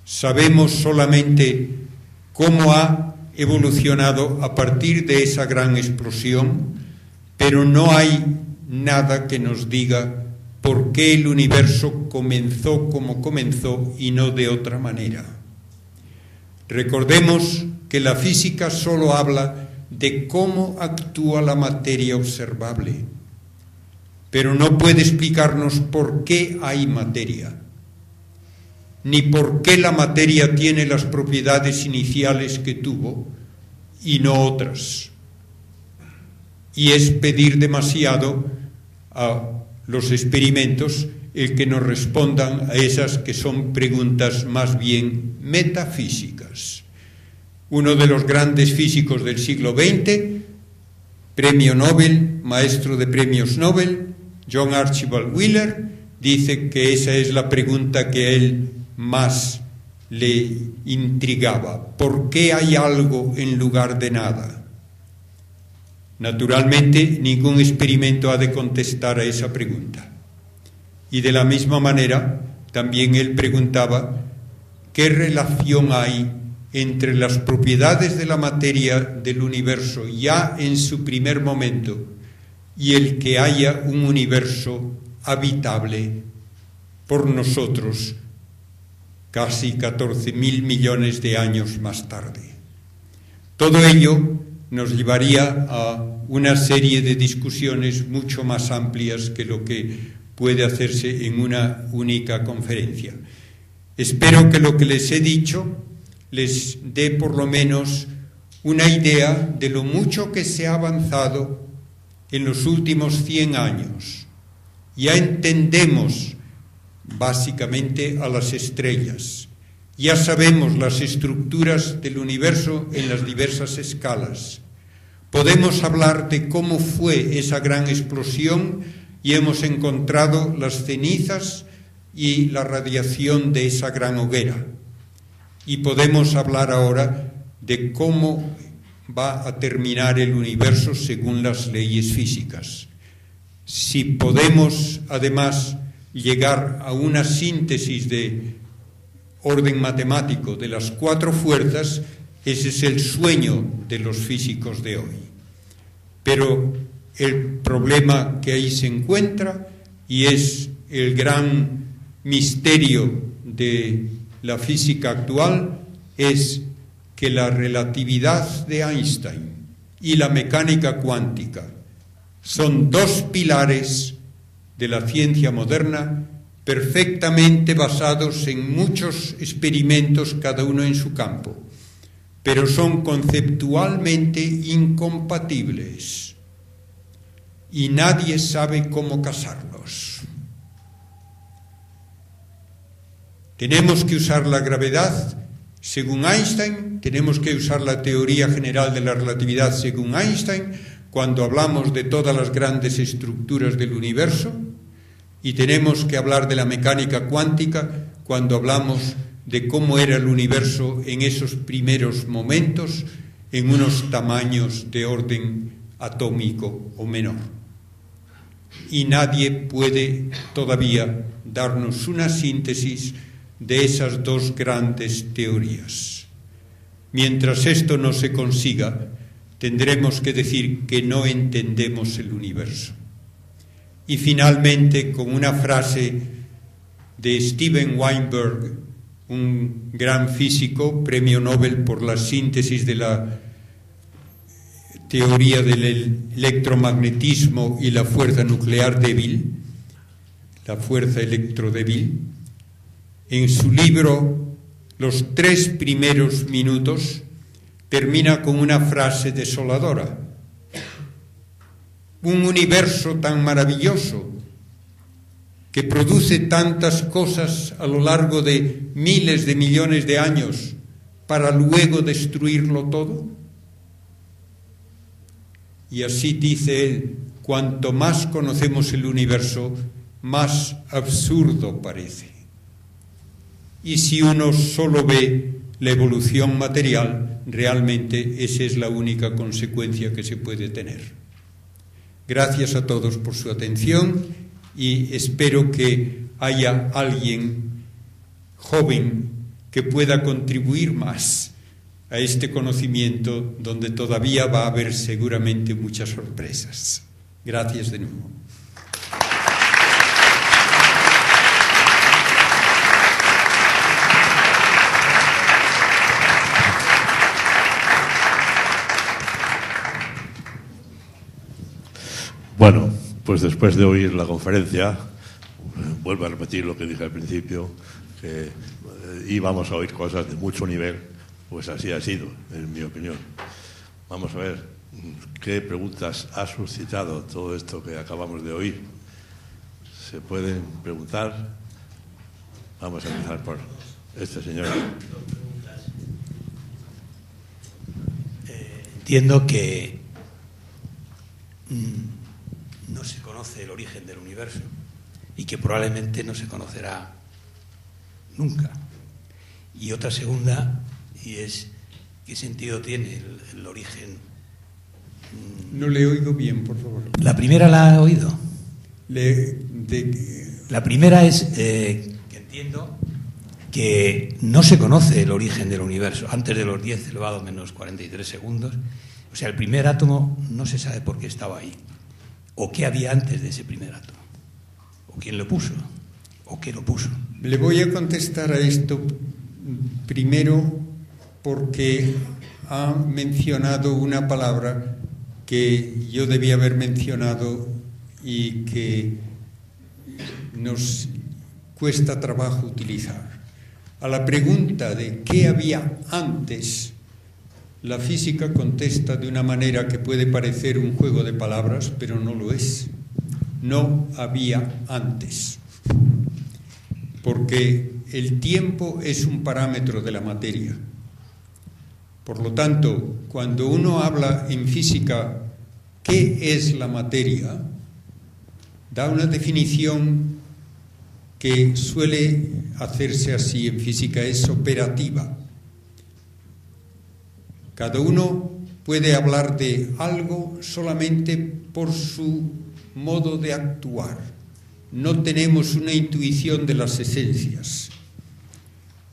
sabemos solamente cómo ha evolucionado a partir de esa gran explosión, pero no hay nada que nos diga por qué el universo comenzó como comenzó y no de otra manera. Recordemos que la física solo habla de cómo actúa la materia observable, pero no puede explicarnos por qué hay materia, ni por qué la materia tiene las propiedades iniciales que tuvo y no otras. Y es pedir demasiado a los experimentos el que nos respondan a esas que son preguntas más bien metafísicas. Uno de los grandes físicos del siglo XX, premio Nobel, maestro de premios Nobel, John Archibald Wheeler, dice que esa es la pregunta que a él más le intrigaba. ¿Por qué hay algo en lugar de nada? Naturalmente, ningún experimento ha de contestar a esa pregunta. Y de la misma manera, también él preguntaba qué relación hay entre las propiedades de la materia del universo ya en su primer momento y el que haya un universo habitable por nosotros casi 14.000 millones de años más tarde. Todo ello nos llevaría a una serie de discusiones mucho más amplias que lo que puede hacerse en una única conferencia. Espero que lo que les he dicho les dé por lo menos una idea de lo mucho que se ha avanzado en los últimos 100 años. Ya entendemos básicamente a las estrellas, ya sabemos las estructuras del universo en las diversas escalas. Podemos hablar de cómo fue esa gran explosión y hemos encontrado las cenizas y la radiación de esa gran hoguera. Y podemos hablar ahora de cómo va a terminar el universo según las leyes físicas. Si podemos, además, llegar a una síntesis de orden matemático de las 4 fuerzas, ese es el sueño de los físicos de hoy. Pero el problema que ahí se encuentra, y es el gran misterio de la física actual, es que la relatividad de Einstein y la mecánica cuántica son 2 pilares de la ciencia moderna perfectamente basados en muchos experimentos, cada uno en su campo, pero son conceptualmente incompatibles y nadie sabe cómo casarlos. Tenemos que usar la gravedad según Einstein, tenemos que usar la teoría general de la relatividad según Einstein cuando hablamos de todas las grandes estructuras del universo, y tenemos que hablar de la mecánica cuántica cuando hablamos de cómo era el universo en esos primeros momentos en unos tamaños de orden atómico o menor. Y nadie puede todavía darnos una síntesis de esas 2 grandes teorías. Mientras esto no se consiga, tendremos que decir que no entendemos el universo. Y finalmente, con una frase de Steven Weinberg, un gran físico, premio Nobel por la síntesis de la teoría del electromagnetismo y la fuerza nuclear débil, la fuerza electrodébil, en su libro Los 3 primeros minutos termina con una frase desoladora. Un universo tan maravilloso que produce tantas cosas a lo largo de miles de millones de años para luego destruirlo todo. Y así dice él, cuanto más conocemos el universo, más absurdo parece. Y si uno solo ve la evolución material, realmente esa es la única consecuencia que se puede tener. Gracias a todos por su atención y espero que haya alguien joven que pueda contribuir más a este conocimiento donde todavía va a haber seguramente muchas sorpresas. Gracias de nuevo. Bueno, pues después de oír la conferencia, vuelvo a repetir lo que dije al principio, que íbamos a oír cosas de mucho nivel, pues así ha sido, en mi opinión. Vamos a ver qué preguntas ha suscitado todo esto que acabamos de oír. ¿Se pueden preguntar? Vamos a empezar por este señor. Entiendo que no se conoce el origen del universo y que probablemente no se conocerá nunca. Y otra segunda, y es ¿qué sentido tiene el origen? No le oigo bien, por favor. La primera la ha oído. La primera es que entiendo que no se conoce el origen del universo antes de los 10 elevado a menos 43 segundos. O sea, el primer átomo no se sabe por qué estaba ahí. ¿O qué había antes de ese primer átomo? ¿O quién lo puso? ¿O qué lo puso? Le voy a contestar a esto primero porque ha mencionado una palabra que yo debía haber mencionado y que nos cuesta trabajo utilizar. A la pregunta de qué había antes, la física contesta de una manera que puede parecer un juego de palabras, pero no lo es. No había antes. Porque el tiempo es un parámetro de la materia. Por lo tanto, cuando uno habla en física ¿qué es la materia?, da una definición que suele hacerse así en física, es operativa. Cada uno puede hablar de algo solamente por su modo de actuar. No tenemos una intuición de las esencias.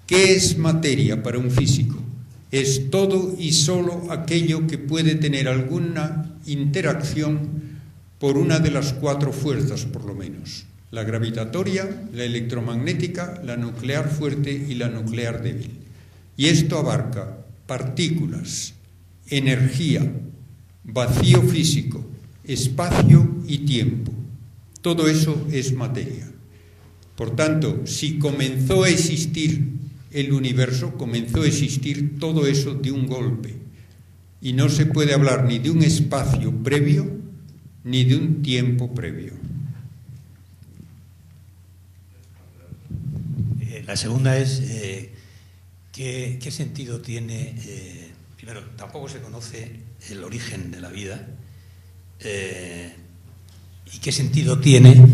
¿Qué es materia para un físico? Es todo y solo aquello que puede tener alguna interacción por una de las 4 fuerzas, por lo menos: la gravitatoria, la electromagnética, la nuclear fuerte y la nuclear débil. Y esto abarca partículas, energía, vacío físico, espacio y tiempo. Todo eso es materia. Por tanto, si comenzó a existir el universo, comenzó a existir todo eso de un golpe. Y no se puede hablar ni de un espacio previo ni de un tiempo previo. La segunda es ¿qué sentido tiene? Primero, tampoco se conoce el origen de la vida. ¿Y qué sentido tiene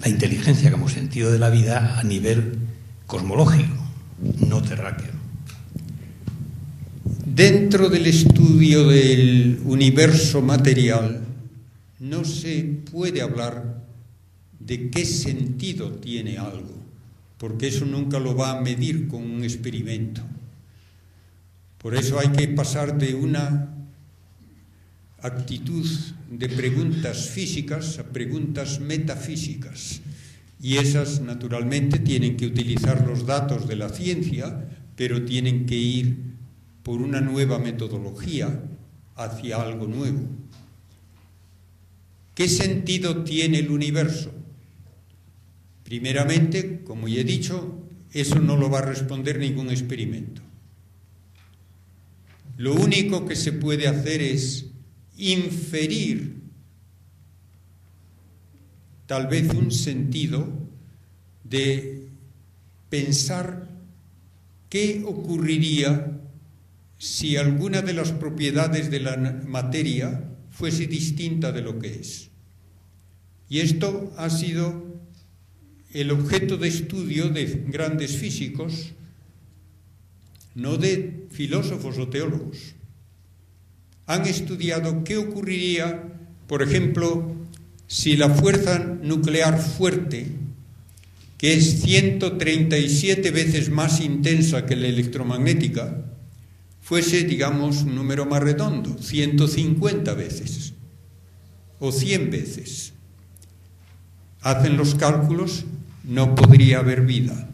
la inteligencia como sentido de la vida a nivel cosmológico, no terráqueo? Dentro del estudio del universo material no se puede hablar de qué sentido tiene algo, porque eso nunca lo va a medir con un experimento. Por eso hay que pasar de una actitud de preguntas físicas a preguntas metafísicas. Y esas, naturalmente, tienen que utilizar los datos de la ciencia, pero tienen que ir por una nueva metodología hacia algo nuevo. ¿Qué sentido tiene el universo? Primeramente, como ya he dicho, eso no lo va a responder ningún experimento. Lo único que se puede hacer es inferir tal vez un sentido de pensar qué ocurriría si alguna de las propiedades de la materia fuese distinta de lo que es. Y esto ha sido el objeto de estudio de grandes físicos, no de filósofos o teólogos. Han estudiado qué ocurriría, por ejemplo, si la fuerza nuclear fuerte, que es 137 veces más intensa que la electromagnética, fuese, digamos, un número más redondo, 150 veces o 100 veces. Hacen los cálculos, no podría haber vida.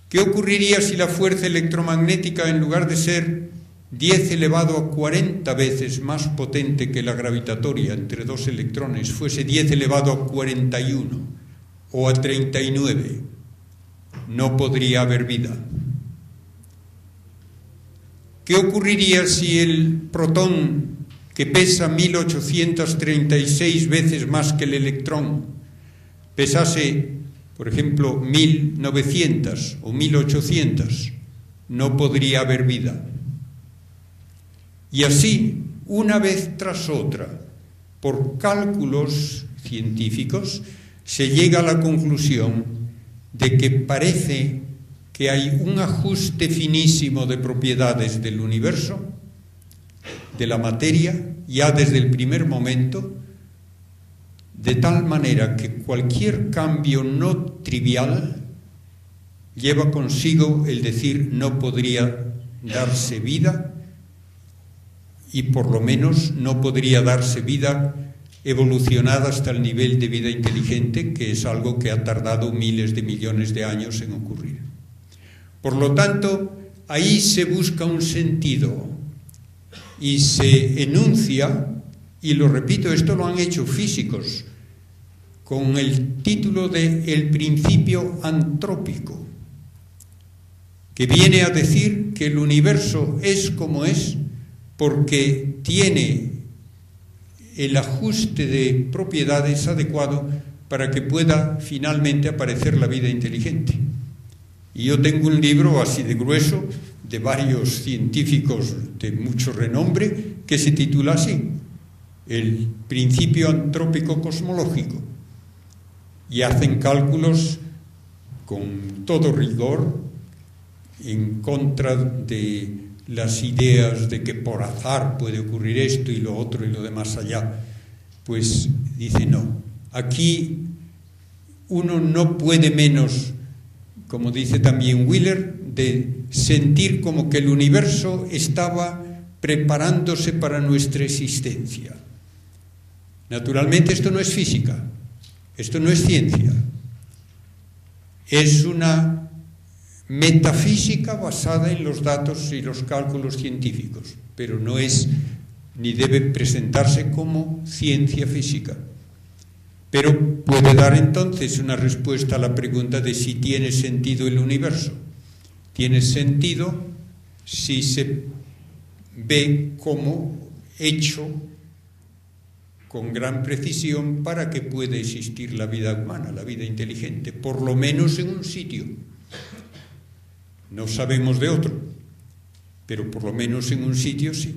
¿Qué ocurriría si la fuerza electromagnética, en lugar de ser 10 elevado a 40 veces más potente que la gravitatoria entre dos electrones, fuese 10 elevado a 41 o a 39? No podría haber vida. ¿Qué ocurriría si el protón, que pesa 1836 veces más que el electrón, pesase, por ejemplo, 1900 o 1800? No podría haber vida. Y así, una vez tras otra, por cálculos científicos, se llega a la conclusión de que parece que hay un ajuste finísimo de propiedades del universo, de la materia, ya desde el primer momento, de tal manera que cualquier cambio no trivial lleva consigo el decir no podría darse vida, y por lo menos no podría darse vida evolucionada hasta el nivel de vida inteligente, que es algo que ha tardado miles de millones de años en ocurrir. Por lo tanto, ahí se busca un sentido y se enuncia, y lo repito, esto lo han hecho físicos, con el título de el principio antrópico, que viene a decir que el universo es como es porque tiene el ajuste de propiedades adecuado para que pueda finalmente aparecer la vida inteligente. Y yo tengo un libro así de grueso, de varios científicos de mucho renombre, que se titula así, El principio antrópico cosmológico, y hacen cálculos con todo rigor en contra de las ideas de que por azar puede ocurrir esto y lo otro y lo de más allá. Pues dice no, aquí uno no puede menos, como dice también Wheeler, de sentir como que el universo estaba preparándose para nuestra existencia. Naturalmente esto no es física, esto no es ciencia, es una metafísica basada en los datos y los cálculos científicos, pero no es ni debe presentarse como ciencia física. Pero puede dar entonces una respuesta a la pregunta de si tiene sentido el universo. Tiene sentido si se ve como hecho con gran precisión para que pueda existir la vida humana, la vida inteligente, por lo menos en un sitio. No sabemos de otro, pero por lo menos en un sitio sí.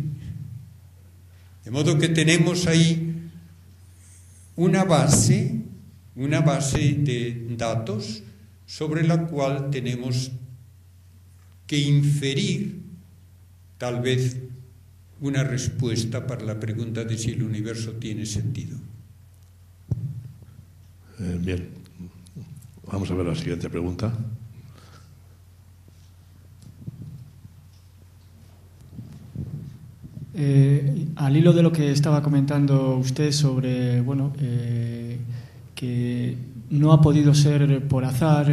De modo que tenemos ahí una base de datos sobre la cual tenemos que inferir tal vez una respuesta para la pregunta de si el universo tiene sentido. Bien, vamos a ver la siguiente pregunta. Al hilo de lo que estaba comentando usted sobre, bueno, que no ha podido ser por azar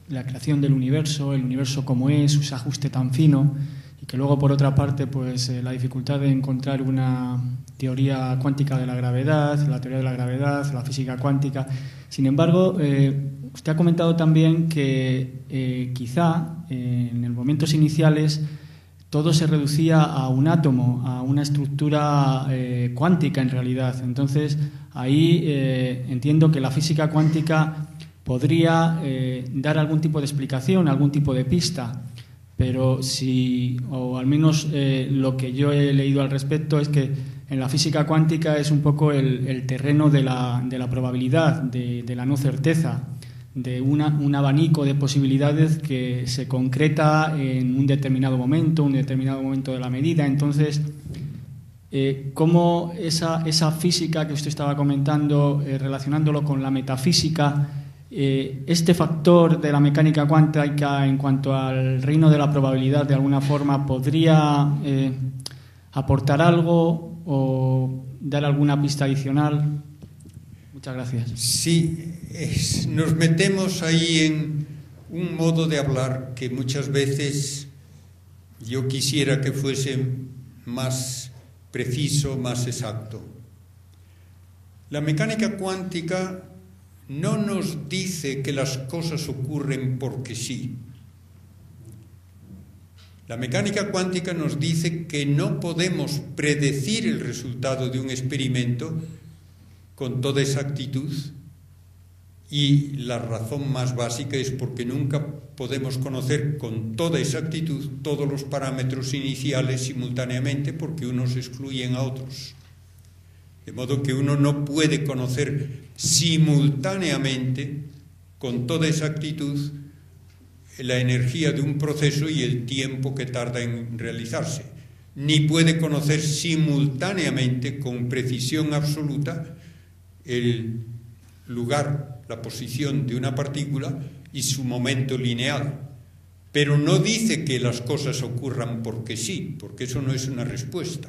la creación del universo, el universo como es, su ajuste tan fino, y que luego, por otra parte, pues la dificultad de encontrar una teoría cuántica de la gravedad, la teoría de la gravedad, la física cuántica. Sin embargo, usted ha comentado también que quizá en los momentos iniciales todo se reducía a un átomo, a una estructura cuántica en realidad. Entonces, ahí entiendo que la física cuántica podría dar algún tipo de explicación, algún tipo de pista, pero o al menos lo que yo he leído al respecto es que en la física cuántica es un poco el terreno de la probabilidad, de la no certeza, de un abanico de posibilidades que se concreta en un determinado momento de la medida. Entonces, ¿cómo esa física que usted estaba comentando, relacionándolo con la metafísica, este factor de la mecánica cuántica en cuanto al reino de la probabilidad, de alguna forma, podría aportar algo o dar alguna pista adicional? Muchas gracias. Sí, nos metemos ahí en un modo de hablar que muchas veces yo quisiera que fuese más preciso, más exacto. La mecánica cuántica no nos dice que las cosas ocurren porque sí. La mecánica cuántica nos dice que no podemos predecir el resultado de un experimento con toda exactitud, y la razón más básica es porque nunca podemos conocer con toda exactitud todos los parámetros iniciales simultáneamente, porque unos excluyen a otros. De modo que uno no puede conocer simultáneamente con toda exactitud la energía de un proceso y el tiempo que tarda en realizarse, ni puede conocer simultáneamente con precisión absoluta el lugar, la posición de una partícula y su momento lineal. Pero no dice que las cosas ocurran porque sí, porque eso no es una respuesta.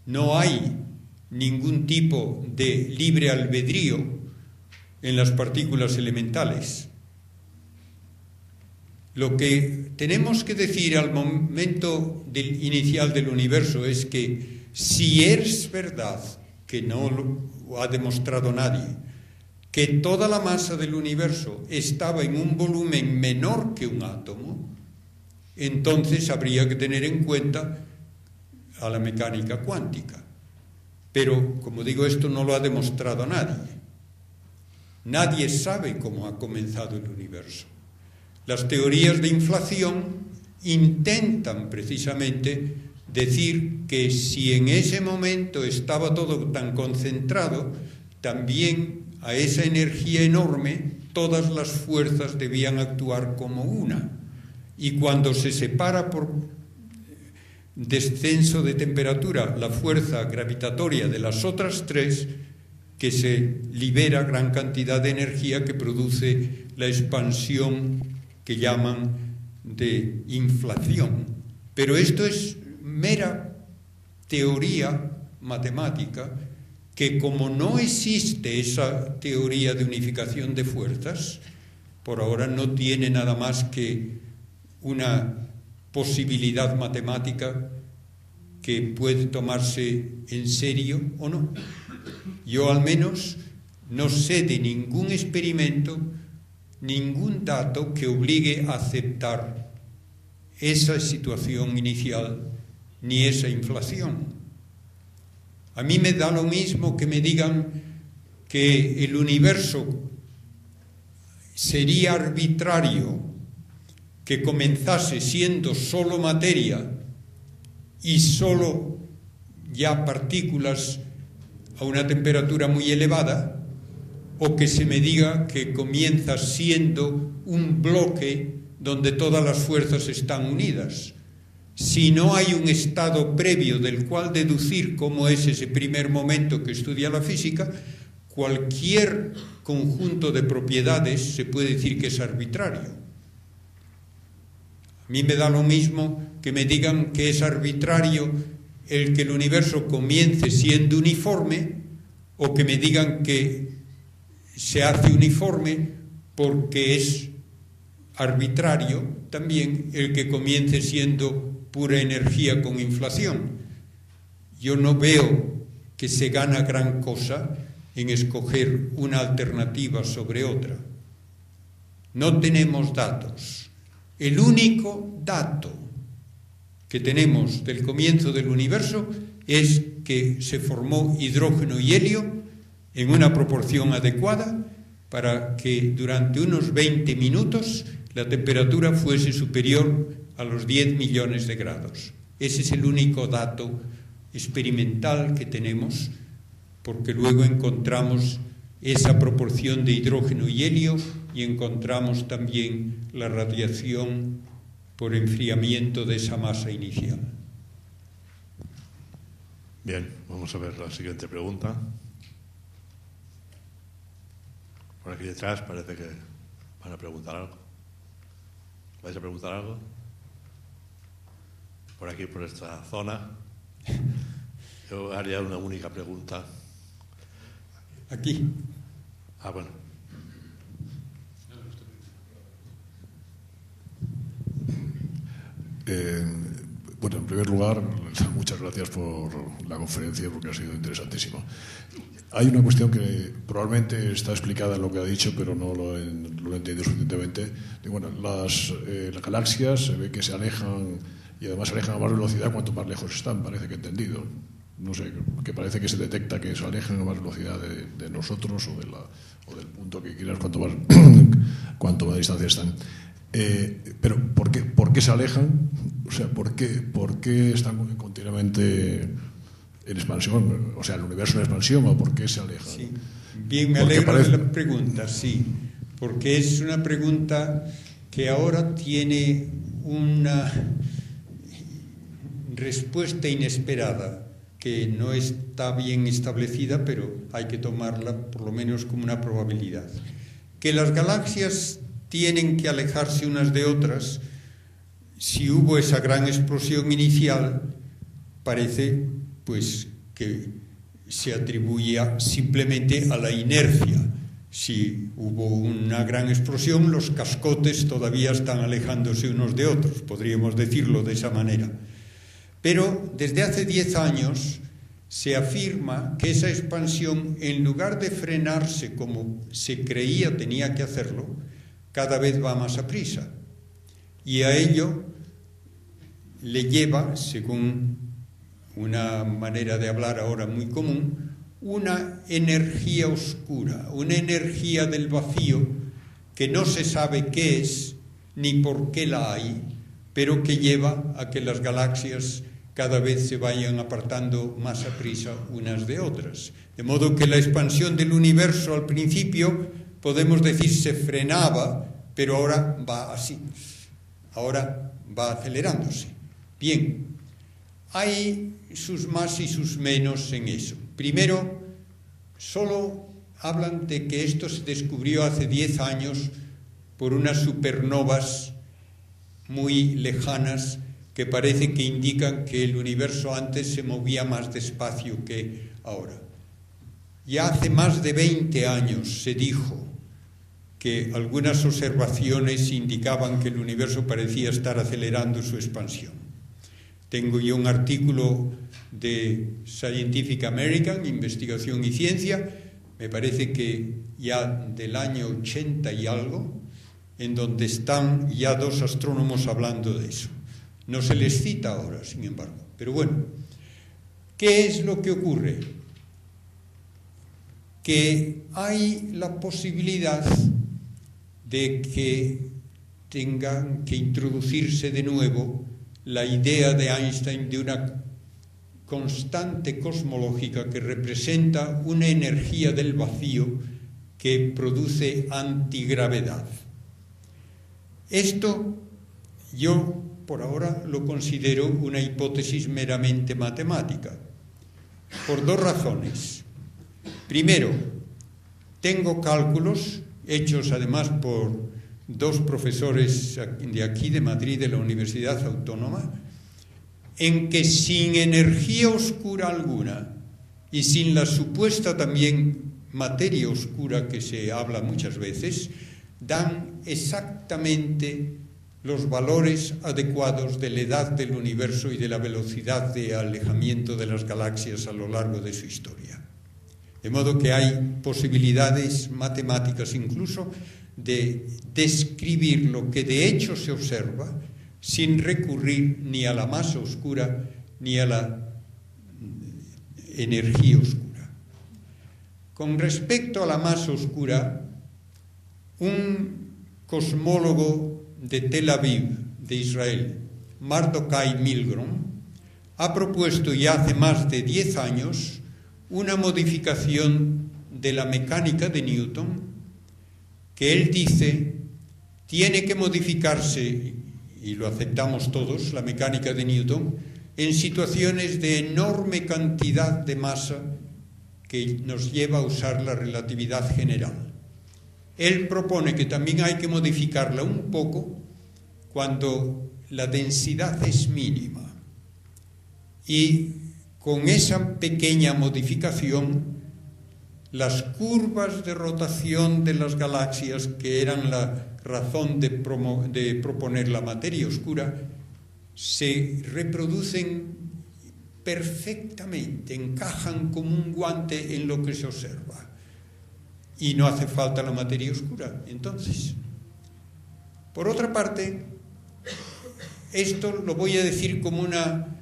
No hay ningún tipo de libre albedrío en las partículas elementales. Lo que tenemos que decir al momento inicial del universo es que si es verdad, que no lo ha demostrado nadie, que toda la masa del universo estaba en un volumen menor que un átomo, entonces habría que tener en cuenta a la mecánica cuántica. Pero, como digo, esto no lo ha demostrado nadie. Nadie sabe cómo ha comenzado el universo. Las teorías de inflación intentan precisamente decir que si en ese momento estaba todo tan concentrado, también a esa energía enorme todas las fuerzas debían actuar como una. Y cuando se separa por descenso de temperatura la fuerza gravitatoria de las otras tres, que se libera gran cantidad de energía que produce la expansión que llaman de inflación. Pero esto es mera teoría matemática que, como no existe esa teoría de unificación de fuerzas, por ahora no tiene nada más que una posibilidad matemática que puede tomarse en serio o no. Yo al menos no sé de ningún experimento, ningún dato que obligue a aceptar esa situación inicial ni esa inflación. A mí me da lo mismo que me digan que el universo sería arbitrario, que comenzase siendo solo materia y solo ya partículas a una temperatura muy elevada, o que se me diga que comienza siendo un bloque donde todas las fuerzas están unidas. Si no hay un estado previo del cual deducir cómo es ese primer momento que estudia la física, cualquier conjunto de propiedades se puede decir que es arbitrario. A mí me da lo mismo que me digan que es arbitrario el que el universo comience siendo uniforme, o que me digan que se hace uniforme porque es arbitrario también el que comience siendo pura energía con inflación. Yo no veo que se gana gran cosa en escoger una alternativa sobre otra. No tenemos datos. El único dato que tenemos del comienzo del universo es que se formó hidrógeno y helio en una proporción adecuada para que durante unos 20 minutos la temperatura fuese superior a los 10 millones de grados. Ese es el único dato experimental que tenemos, porque luego encontramos esa proporción de hidrógeno y helio y encontramos también la radiación por enfriamiento de esa masa inicial. Bien, vamos a ver la siguiente pregunta. Por aquí detrás parece que van a preguntar algo. ¿Vais a preguntar algo? Por aquí, por esta zona. Yo haría una única pregunta. Aquí. Ah, bueno. Bueno, en primer lugar, muchas gracias por la conferencia, porque ha sido interesantísimo. Hay una cuestión que probablemente está explicada en lo que ha dicho, pero no lo he entendido suficientemente. Bueno, las galaxias se ve que se alejan, y además se alejan a más velocidad cuanto más lejos están, parece que he entendido. No sé, que parece que se detecta que se alejan a más velocidad de nosotros o del punto que quieras cuanto más distancia están. Pero ¿por qué se alejan? O sea, ¿por qué están continuamente en expansión? O sea, el universo en expansión, ¿o por qué se alejan? Sí. Bien, me alegro de la pregunta, sí, porque es una pregunta que ahora tiene una respuesta inesperada, que no está bien establecida, pero hay que tomarla por lo menos como una probabilidad. Que las galaxias tienen que alejarse unas de otras, si hubo esa gran explosión inicial, parece pues que se atribuía simplemente a la inercia. Si hubo una gran explosión, los cascotes todavía están alejándose unos de otros, podríamos decirlo de esa manera. Pero desde hace 10 años se afirma que esa expansión, en lugar de frenarse como se creía tenía que hacerlo, cada vez va más a prisa. Y a ello le lleva, según una manera de hablar ahora muy común, una energía oscura, una energía del vacío que no se sabe qué es ni por qué la hay, pero que lleva a que las galaxias cada vez se vayan apartando más a prisa unas de otras. De modo que la expansión del universo al principio, podemos decir, se frenaba, pero ahora va así, ahora va acelerándose. Bien, hay sus más y sus menos en eso. Primero, solo hablan de que esto se descubrió hace 10 años por unas supernovas muy lejanas que parece que indican que el universo antes se movía más despacio que ahora. Ya hace más de 20 años se dijo que algunas observaciones indicaban que el universo parecía estar acelerando su expansión. Tengo yo un artículo de Scientific American, Investigación y Ciencia, me parece que ya del año 80 y algo, en donde están ya 2 astrónomos hablando de eso. No se les cita ahora, sin embargo. Pero bueno, ¿qué es lo que ocurre? Que hay la posibilidad de que tengan que introducirse de nuevo la idea de Einstein de una constante cosmológica que representa una energía del vacío que produce antigravedad. Esto yo por ahora lo considero una hipótesis meramente matemática, por 2 razones. Primero, tengo cálculos hechos además por dos profesores de aquí, de Madrid, de la Universidad Autónoma, en que sin energía oscura alguna y sin la supuesta también materia oscura que se habla muchas veces, dan exactamente los valores adecuados de la edad del universo y de la velocidad de alejamiento de las galaxias a lo largo de su historia. De modo que hay posibilidades matemáticas incluso de describir lo que de hecho se observa sin recurrir ni a la masa oscura ni a la energía oscura. Con respecto a la masa oscura, un cosmólogo de Tel Aviv, de Israel, Mardokai Milgrom, ha propuesto ya hace más de 10 años una modificación de la mecánica de Newton que él dice tiene que modificarse, y lo aceptamos todos, la mecánica de Newton, en situaciones de enorme cantidad de masa que nos lleva a usar la relatividad general. Él propone que también hay que modificarla un poco cuando la densidad es mínima. Y con esa pequeña modificación, las curvas de rotación de las galaxias, que eran la razón de proponer la materia oscura, se reproducen perfectamente, encajan como un guante en lo que se observa. Y no hace falta la materia oscura, entonces. Por otra parte, esto lo voy a decir como una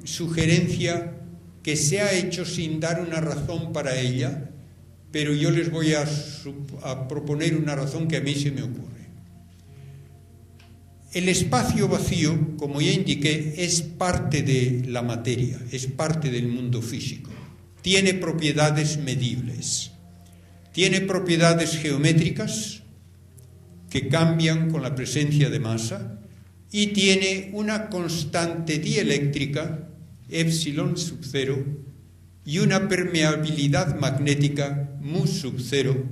sugerencia que se ha hecho sin dar una razón para ella, pero yo les voy a proponer una razón que a mí se me ocurre. El espacio vacío, como ya indiqué, es parte de la materia, es parte del mundo físico. Tiene propiedades medibles. Tiene propiedades geométricas que cambian con la presencia de masa y tiene una constante dieléctrica, epsilon sub 0, y una permeabilidad magnética, mu sub 0,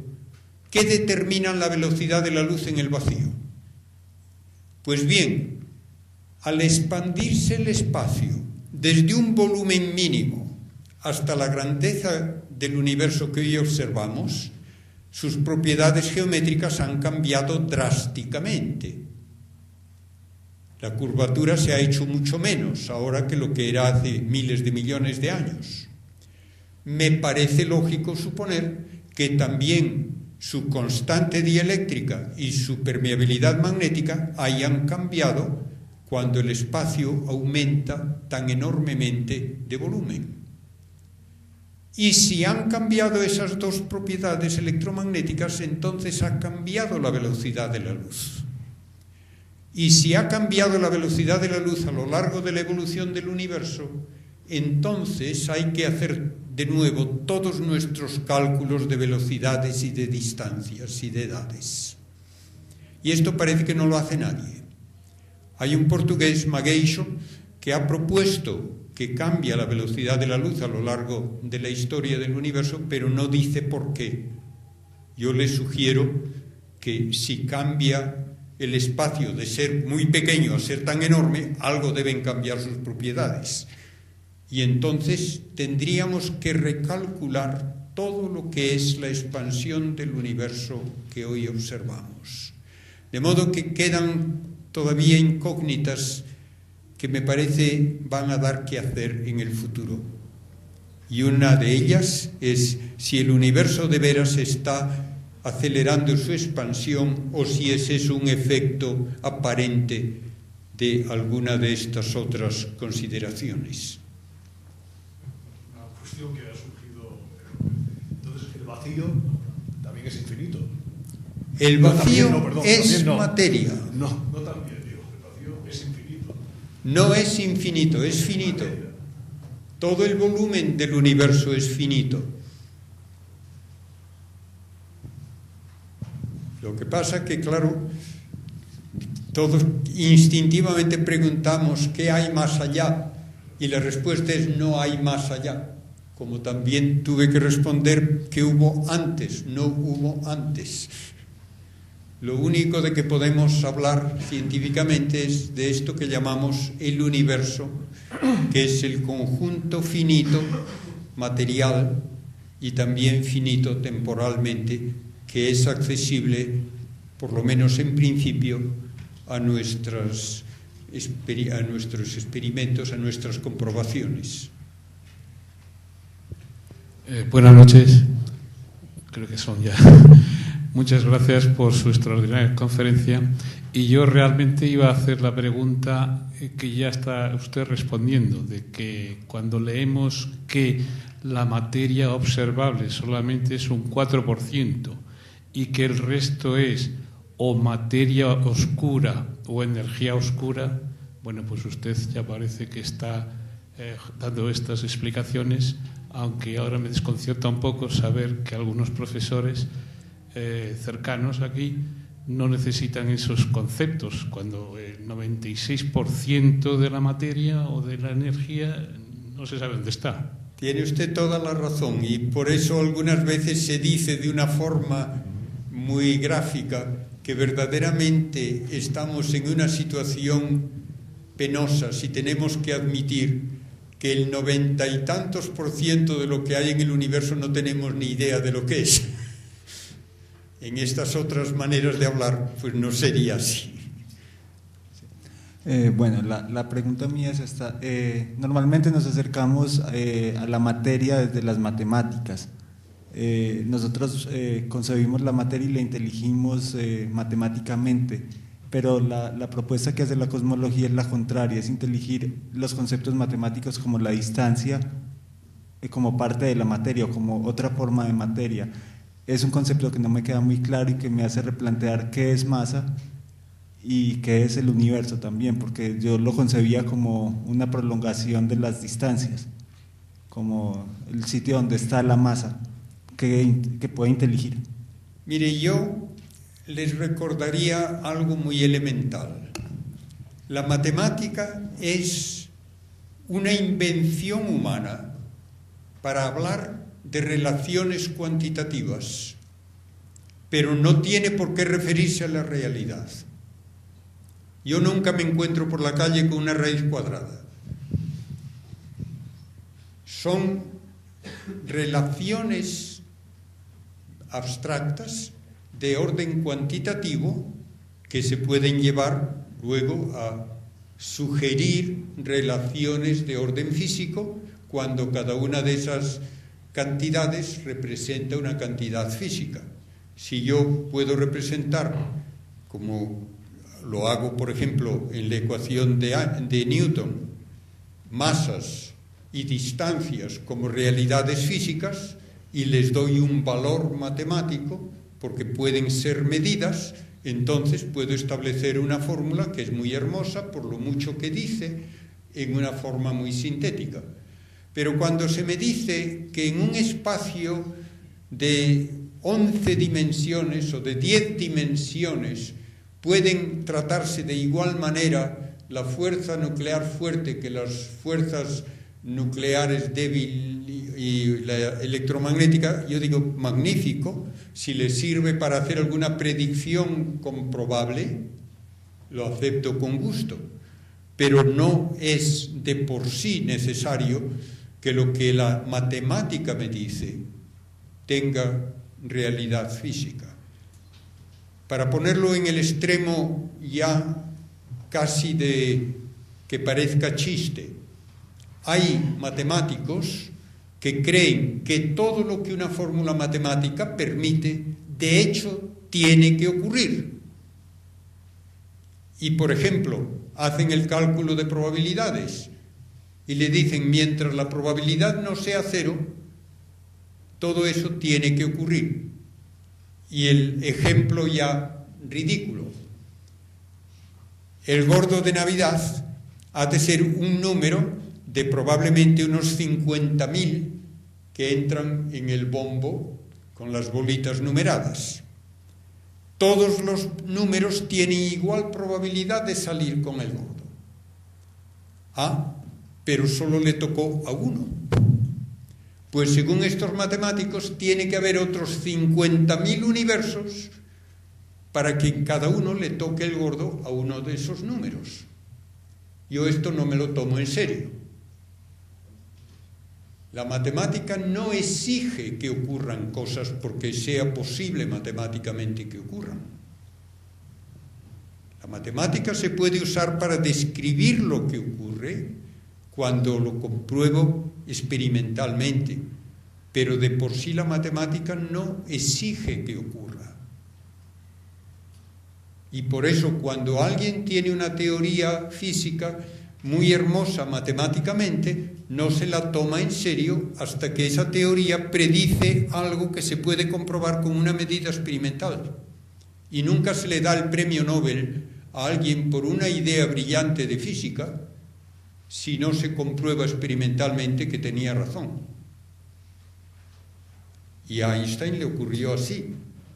que determinan la velocidad de la luz en el vacío. Pues bien, al expandirse el espacio desde un volumen mínimo hasta la grandeza del universo que hoy observamos, sus propiedades geométricas han cambiado drásticamente. La curvatura se ha hecho mucho menos ahora que lo que era hace miles de millones de años. Me parece lógico suponer que también su constante dieléctrica y su permeabilidad magnética hayan cambiado cuando el espacio aumenta tan enormemente de volumen. Y si han cambiado esas dos propiedades electromagnéticas, entonces ha cambiado la velocidad de la luz. Y si ha cambiado la velocidad de la luz a lo largo de la evolución del universo, entonces hay que hacer de nuevo todos nuestros cálculos de velocidades y de distancias y de edades. Y esto parece que no lo hace nadie. Hay un portugués, Magueixo, que ha propuesto que cambia la velocidad de la luz a lo largo de la historia del universo, pero no dice por qué. Yo le sugiero que si cambia el espacio de ser muy pequeño a ser tan enorme, algo deben cambiar sus propiedades. Y entonces tendríamos que recalcular todo lo que es la expansión del universo que hoy observamos. De modo que quedan todavía incógnitas que me parece van a dar que hacer en el futuro. Y una de ellas es si el universo de veras está acelerando su expansión o si ese es un efecto aparente de alguna de estas otras consideraciones. Una cuestión que ha surgido. Entonces, el vacío también es infinito. El vacío es materia. No también, digo. El vacío es infinito. No es infinito, es finito. Todo el volumen del universo es finito. Lo que pasa que, claro, todos instintivamente preguntamos ¿qué hay más allá? Y la respuesta es no hay más allá. Como también tuve que responder que hubo antes, no hubo antes. Lo único de que podemos hablar científicamente es de esto que llamamos el universo, que es el conjunto finito material y también finito temporalmente, que es accesible, por lo menos en principio, a nuestros experimentos, a nuestras comprobaciones. Buenas noches, creo que son ya. Muchas gracias por su extraordinaria conferencia. Y yo realmente iba a hacer la pregunta que ya está usted respondiendo, de que cuando leemos que la materia observable solamente es un 4% y que el resto es o materia oscura o energía oscura, bueno, pues usted ya parece que está dando estas explicaciones, aunque ahora me desconcierta un poco saber que algunos profesores cercanos aquí no necesitan esos conceptos, cuando el 96% de la materia o de la energía no se sabe dónde está. Tiene usted toda la razón, y por eso algunas veces se dice de una forma muy gráfica que verdaderamente estamos en una situación penosa si tenemos que admitir que el 90 y tantos % de lo que hay en el universo no tenemos ni idea de lo que es. En estas otras maneras de hablar, pues no sería así. Bueno, la pregunta mía es esta. Normalmente nos acercamos a la materia desde las matemáticas. Nosotros concebimos la materia y la inteligimos matemáticamente, pero la propuesta que hace la cosmología es la contraria, es inteligir los conceptos matemáticos como la distancia, como parte de la materia o como otra forma de materia. Es un concepto que no me queda muy claro y que me hace replantear qué es masa y qué es el universo también, porque yo lo concebía como una prolongación de las distancias, como el sitio donde está la masa que puede inteligir. Mire, yo les recordaría algo muy elemental. La matemática es una invención humana para hablar de relaciones cuantitativas, pero no tiene por qué referirse a la realidad. Yo nunca me encuentro por la calle con una raíz cuadrada. Son relaciones abstractas de orden cuantitativo que se pueden llevar luego a sugerir relaciones de orden físico cuando cada una de esas cantidades representa una cantidad física. Si yo puedo representar, como lo hago por ejemplo en la ecuación de Newton, masas y distancias como realidades físicas y les doy un valor matemático porque pueden ser medidas, entonces puedo establecer una fórmula que es muy hermosa por lo mucho que dice en una forma muy sintética. Pero cuando se me dice que en un espacio de 11 dimensiones o de 10 dimensiones pueden tratarse de igual manera la fuerza nuclear fuerte que las fuerzas nucleares débil y la electromagnética, yo digo magnífico. Si le sirve para hacer alguna predicción comprobable, lo acepto con gusto, pero no es de por sí necesario que lo que la matemática me dice tenga realidad física. Para ponerlo en el extremo ya casi de que parezca chiste, hay matemáticos que creen que todo lo que una fórmula matemática permite, de hecho, tiene que ocurrir. Y, por ejemplo, hacen el cálculo de probabilidades y le dicen, mientras la probabilidad no sea 0, todo eso tiene que ocurrir. Y el ejemplo ya ridículo. El gordo de Navidad ha de ser un número de probablemente unos 50.000 que entran en el bombo con las bolitas numeradas. Todos los números tienen igual probabilidad de salir con el gordo. Pero solo le tocó a uno. Pues según estos matemáticos tiene que haber otros 50.000 universos para que en cada uno le toque el gordo a uno de esos números. Yo esto no me lo tomo en serio. La matemática no exige que ocurran cosas porque sea posible matemáticamente que ocurran. La matemática se puede usar para describir lo que ocurre cuando lo compruebo experimentalmente, pero de por sí la matemática no exige que ocurra. Y por eso cuando alguien tiene una teoría física muy hermosa matemáticamente, no se la toma en serio hasta que esa teoría predice algo que se puede comprobar con una medida experimental. Y nunca se le da el premio Nobel a alguien por una idea brillante de física si no se comprueba experimentalmente que tenía razón. Y a Einstein le ocurrió así.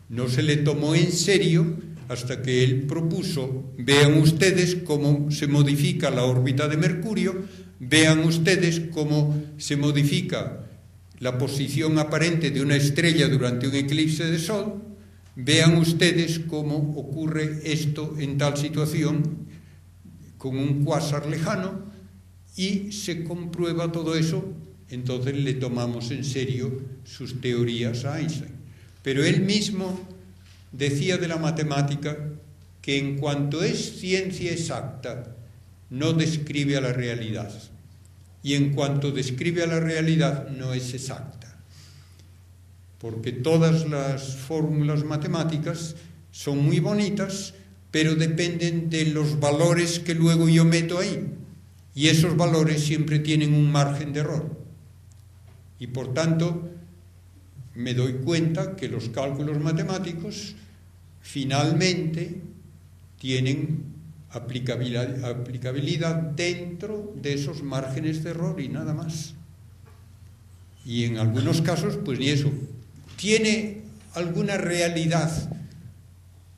No se le tomó en serio hasta que él propuso: vean ustedes cómo se modifica la órbita de Mercurio, vean ustedes cómo se modifica la posición aparente de una estrella durante un eclipse de sol, vean ustedes cómo ocurre esto en tal situación con un cuásar lejano, y se comprueba todo eso. Entonces le tomamos en serio sus teorías a Einstein. Pero él mismo decía de la matemática que en cuanto es ciencia exacta, no describe a la realidad. Y en cuanto describe a la realidad, no es exacta. Porque todas las fórmulas matemáticas son muy bonitas, pero dependen de los valores que luego yo meto ahí. Y esos valores siempre tienen un margen de error. Y por tanto, me doy cuenta que los cálculos matemáticos finalmente tienen aplicabilidad dentro de esos márgenes de error y nada más. Y en algunos casos, pues ni eso. ¿Tiene alguna realidad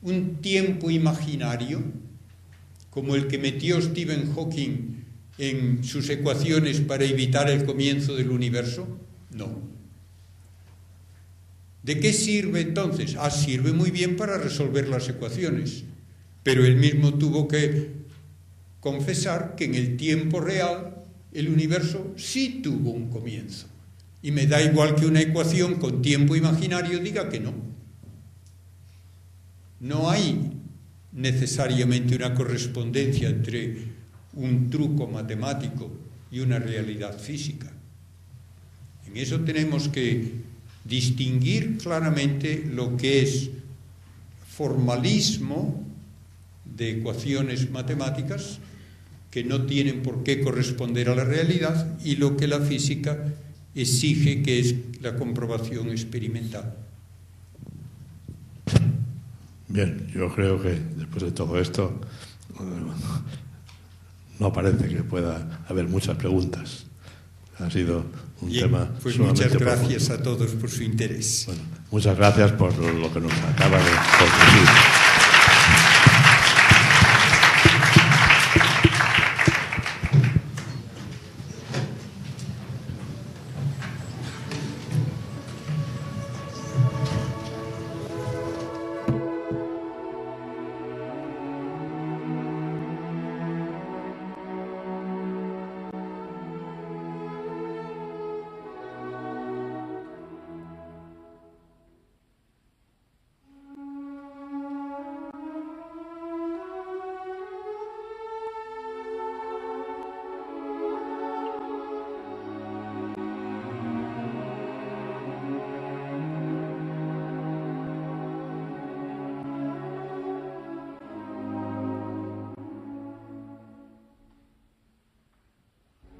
un tiempo imaginario, como el que metió Stephen Hawking en sus ecuaciones para evitar el comienzo del universo? No. ¿De qué sirve entonces? Sirve muy bien para resolver las ecuaciones, pero él mismo tuvo que confesar que en el tiempo real el universo sí tuvo un comienzo. Y me da igual que una ecuación con tiempo imaginario diga que no. No hay necesariamente una correspondencia entre un truco matemático y una realidad física. En eso tenemos que distinguir claramente lo que es formalismo de ecuaciones matemáticas que no tienen por qué corresponder a la realidad y lo que la física exige, que es la comprobación experimental. Bien, yo creo que después de todo esto no parece que pueda haber muchas preguntas. Ha sido un tema pues sumamente muchas gracias profundo. a todos por su interés. Bueno, muchas gracias por lo que nos acaba de compartir.